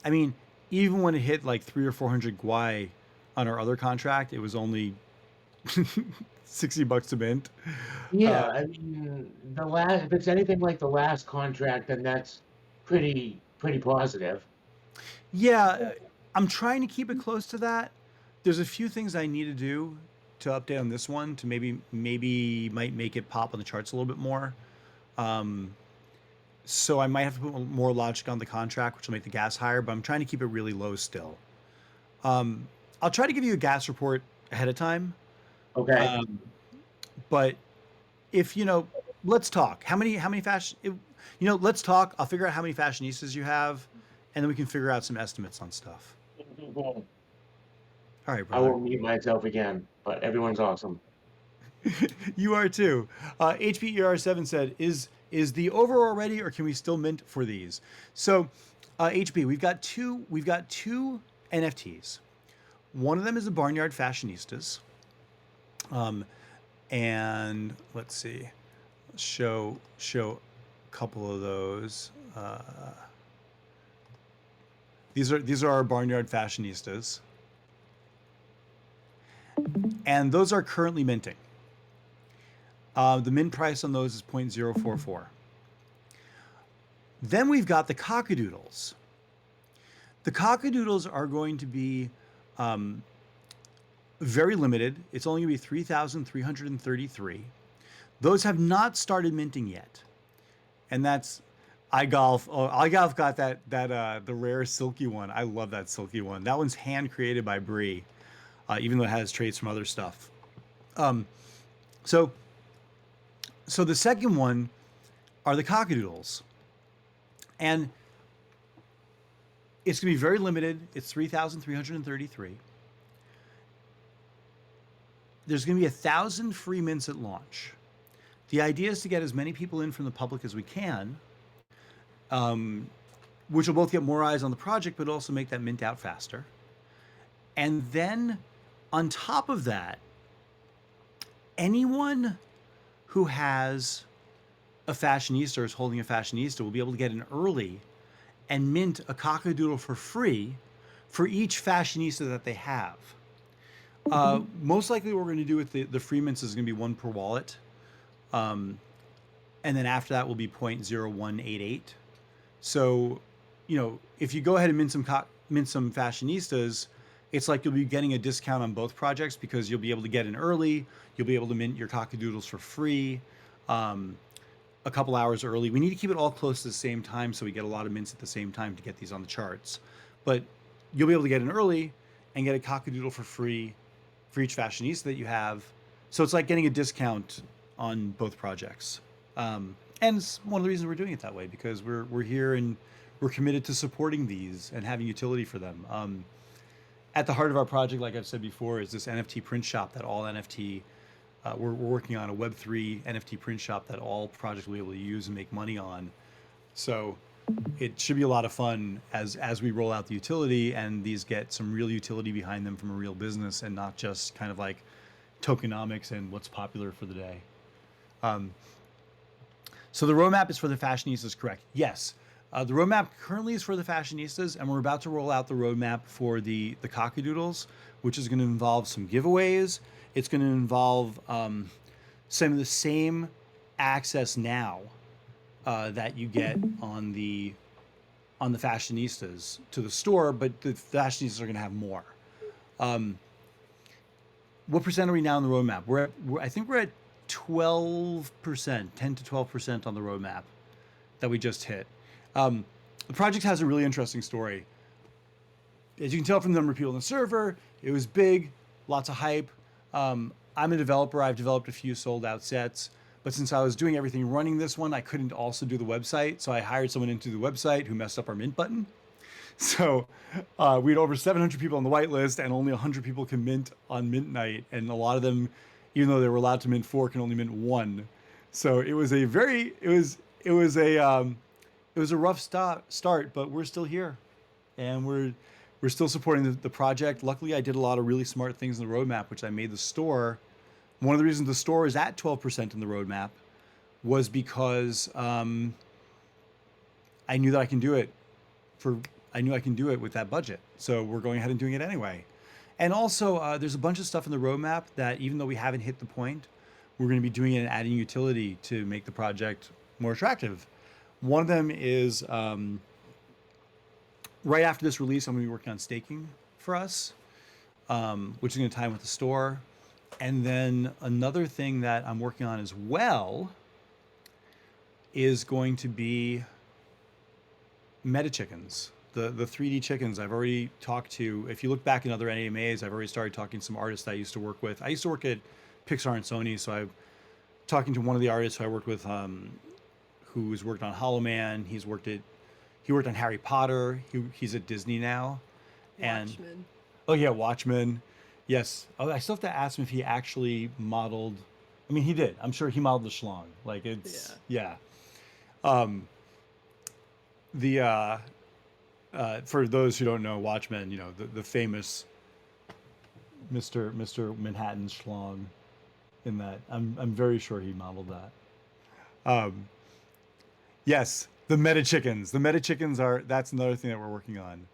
mean, even when it hit like 300 or 400 Gwei on our other contract, it was only $60 to mint. Yeah, I mean, if it's anything like the last contract, then that's pretty positive. Yeah, I'm trying to keep it close to that. There's a few things I need to do to update on this one to maybe might make it pop on the charts a little bit more. So I might have to put more logic on the contract, which will make the gas higher, but I'm trying to keep it really low still. I'll try to give you a gas report ahead of time. Okay. But if let's talk. How many fashion? Let's talk. I'll figure out how many fashionistas you have, and then we can figure out some estimates on stuff. All right, I brother. won't mute myself again, but everyone's awesome. You are too. HBER7 said, "Is the over already, or can we still mint for these?" So, HB, we've got two NFTs. One of them is the Barnyard Fashionistas. And let's see, show a couple of those. These are our Barnyard Fashionistas, and those are currently minting. The mint price on those is 0.044. Then we've got the Cock-a-Doodles. The Cock-a-Doodles are going to be very limited. It's only going to be 3,333. Those have not started minting yet, and that's iGolf. Oh, iGolf got that the rare silky one. I love that silky one. That one's hand created by Bree, even though it has traits from other stuff. So the second one are the Cock-a-Doodles, and it's going to be very limited. It's 3,333. There's going to be 1,000 free mints at launch. The idea is to get as many people in from the public as we can, which will both get more eyes on the project, but also make that mint out faster. And then on top of that, anyone who has a fashionista or is holding a fashionista will be able to get in early and mint a Cock-a-Doodle for free for each fashionista that they have. Most likely what we're going to do with the free mints is going to be one per wallet. And then after that will be 0.0188. So, if you go ahead and mint some fashionistas, it's like you'll be getting a discount on both projects because you'll be able to get in early. You'll be able to mint your Cock-a-Doodles for free a couple hours early. We need to keep it all close to the same time so we get a lot of mints at the same time to get these on the charts. But you'll be able to get in early and get a Cock-a-Doodle for free for each fashionista that you have. So it's like getting a discount on both projects. And it's one of the reasons we're doing it that way, because we're here and we're committed to supporting these and having utility for them. At the heart of our project, like I've said before, is this NFT print shop that all NFT, we're working on a Web3 NFT print shop that all projects will be able to use and make money on. So it should be a lot of fun as we roll out the utility and these get some real utility behind them from a real business and not just kind of like tokenomics and what's popular for the day. So the roadmap is for the fashionistas, correct? Yes. The roadmap currently is for the fashionistas, and we're about to roll out the roadmap for the Cock-a-Doodles, which is going to involve some giveaways. It's going to involve some of the same access now that you get on the fashionistas to the store, but the fashionistas are going to have more. What percent are we now on the roadmap? I think we're at 12%, 10 to 12% on the roadmap that we just hit. The project has a really interesting story. As you can tell from the number of people on the server, it was big, lots of hype. I'm a developer. I've developed a few sold out sets, but since I was doing everything running this one, I couldn't also do the website. So I hired someone into the website who messed up our mint button. So we had over 700 people on the whitelist and only 100 people can mint on mint night. And a lot of them, even though they were allowed to mint 4, can only mint 1. So it was a rough start, but we're still here, and we're still supporting the project. Luckily, I did a lot of really smart things in the roadmap, which I made the store. One of the reasons the store is at 12% in the roadmap was because I knew that I can do it with that budget. So we're going ahead and doing it anyway. And also, there's a bunch of stuff in the roadmap that, even though we haven't hit the point, we're going to be doing it and adding utility to make the project more attractive. One of them is right after this release, I'm going to be working on staking for us, which is going to tie in with the store. And then another thing that I'm working on as well is going to be meta chickens. The 3D chickens I've already talked to. If you look back in other AMAs, I've already started talking to some artists I used to work with. I used to work at Pixar and Sony, so I'm talking to one of the artists who I worked with, who's worked on Hollow Man. He worked on Harry Potter. He's at Disney now. Watchmen. Oh yeah, Watchmen. Yes. Oh, I still have to ask him if he actually modeled. I mean, he did. I'm sure he modeled the schlong. Like it's yeah. For those who don't know, Watchmen, the famous Mr. Manhattan schlong in that. I'm very sure he modeled that. Yes, the meta chickens. The meta chickens that's another thing that we're working on.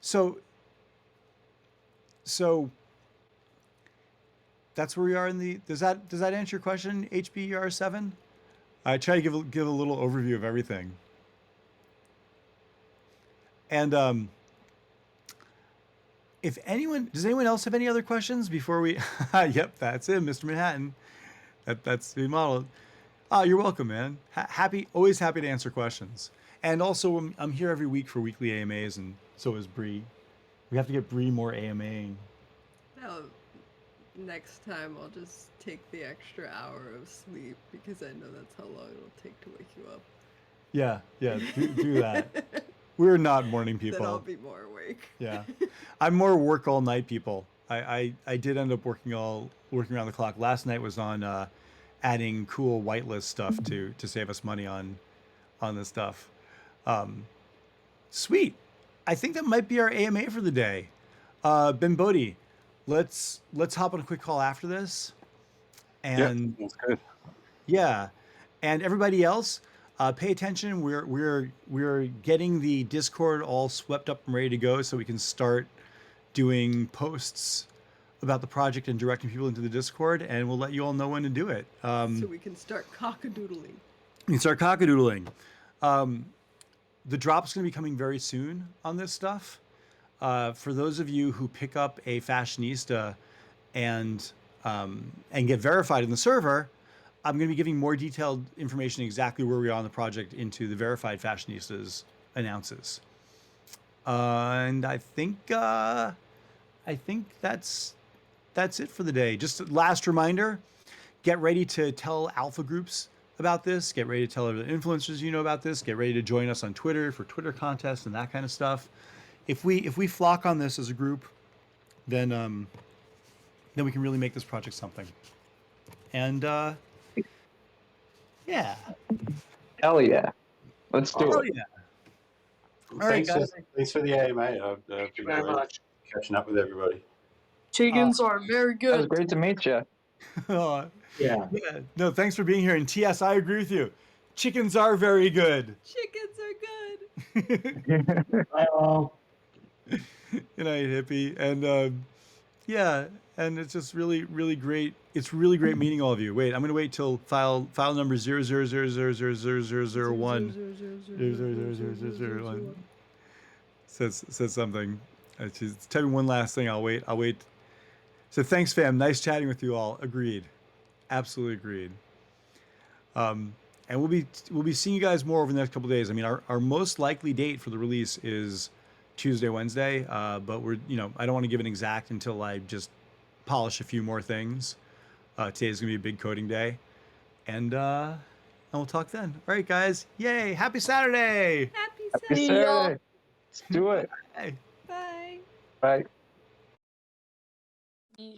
So that's where we are in the. Does that answer your question, HBR7? I try to give a little overview of everything. And does anyone else have any other questions before we? Yep, that's it, Mr. Manhattan. That's the model. You're welcome, man. Always happy to answer questions. And also, I'm here every week for weekly AMAs, and so is Bree. We have to get Bree more AMAing. Now, next time I'll just take the extra hour of sleep because I know that's how long it'll take to wake you up. Yeah, do that. We're not morning people. Then I'll be more awake. Yeah, I'm more work all night people. I did end up working around the clock. Last night was on adding cool whitelist stuff to save us money on this stuff. Sweet. I think that might be our AMA for the day. Ben Bodie, let's hop on a quick call after this. And that's good. Yeah, and everybody else, pay attention. We're getting the Discord all swept up and ready to go, so we can start doing posts about the project and directing people into the Discord, and we'll let you all know when to do it. So we can start cock-a-doodling. We can start cock-a-doodling. The drop's going to be coming very soon on this stuff. For those of you who pick up a fashionista and get verified in the server, I'm going to be giving more detailed information exactly where we are on the project into the verified fashionistas announces. And I think that's it for the day. Just a last reminder, get ready to tell alpha groups about this. Get ready to tell other influencers you know about this. Get ready to join us on Twitter for Twitter contests and that kind of stuff. If we flock on this as a group, then we can really make this project something. And yeah. Hell yeah. Let's do it. Yeah. All Thanks, right, guys. Thanks for the AMA. I've Thank you very much. catching up with everybody. Chickens are very It was good. great to meet you. Yeah. No, thanks for being here. And TS, I agree with you. Chickens are very good. Chickens are good. Bye all. Good night, hippie. And yeah, and it's just really, really great. It's really great meeting all of you. Wait, I'm gonna wait till file number 000000001 says something. She's typing one last thing. I'll wait. So thanks, fam. Nice chatting with you all. Agreed. Absolutely agreed. And we'll be seeing you guys more over the next couple of days. I mean, our most likely date for the release is Tuesday, Wednesday. But I don't want to give an exact until I just polish a few more things. Today's gonna be a big coding day, and we'll talk then. All right, guys. Yay! Happy Saturday! Happy Happy Saturday. Saturday. Let's do it. Hey. Bye. Bye. Yeah.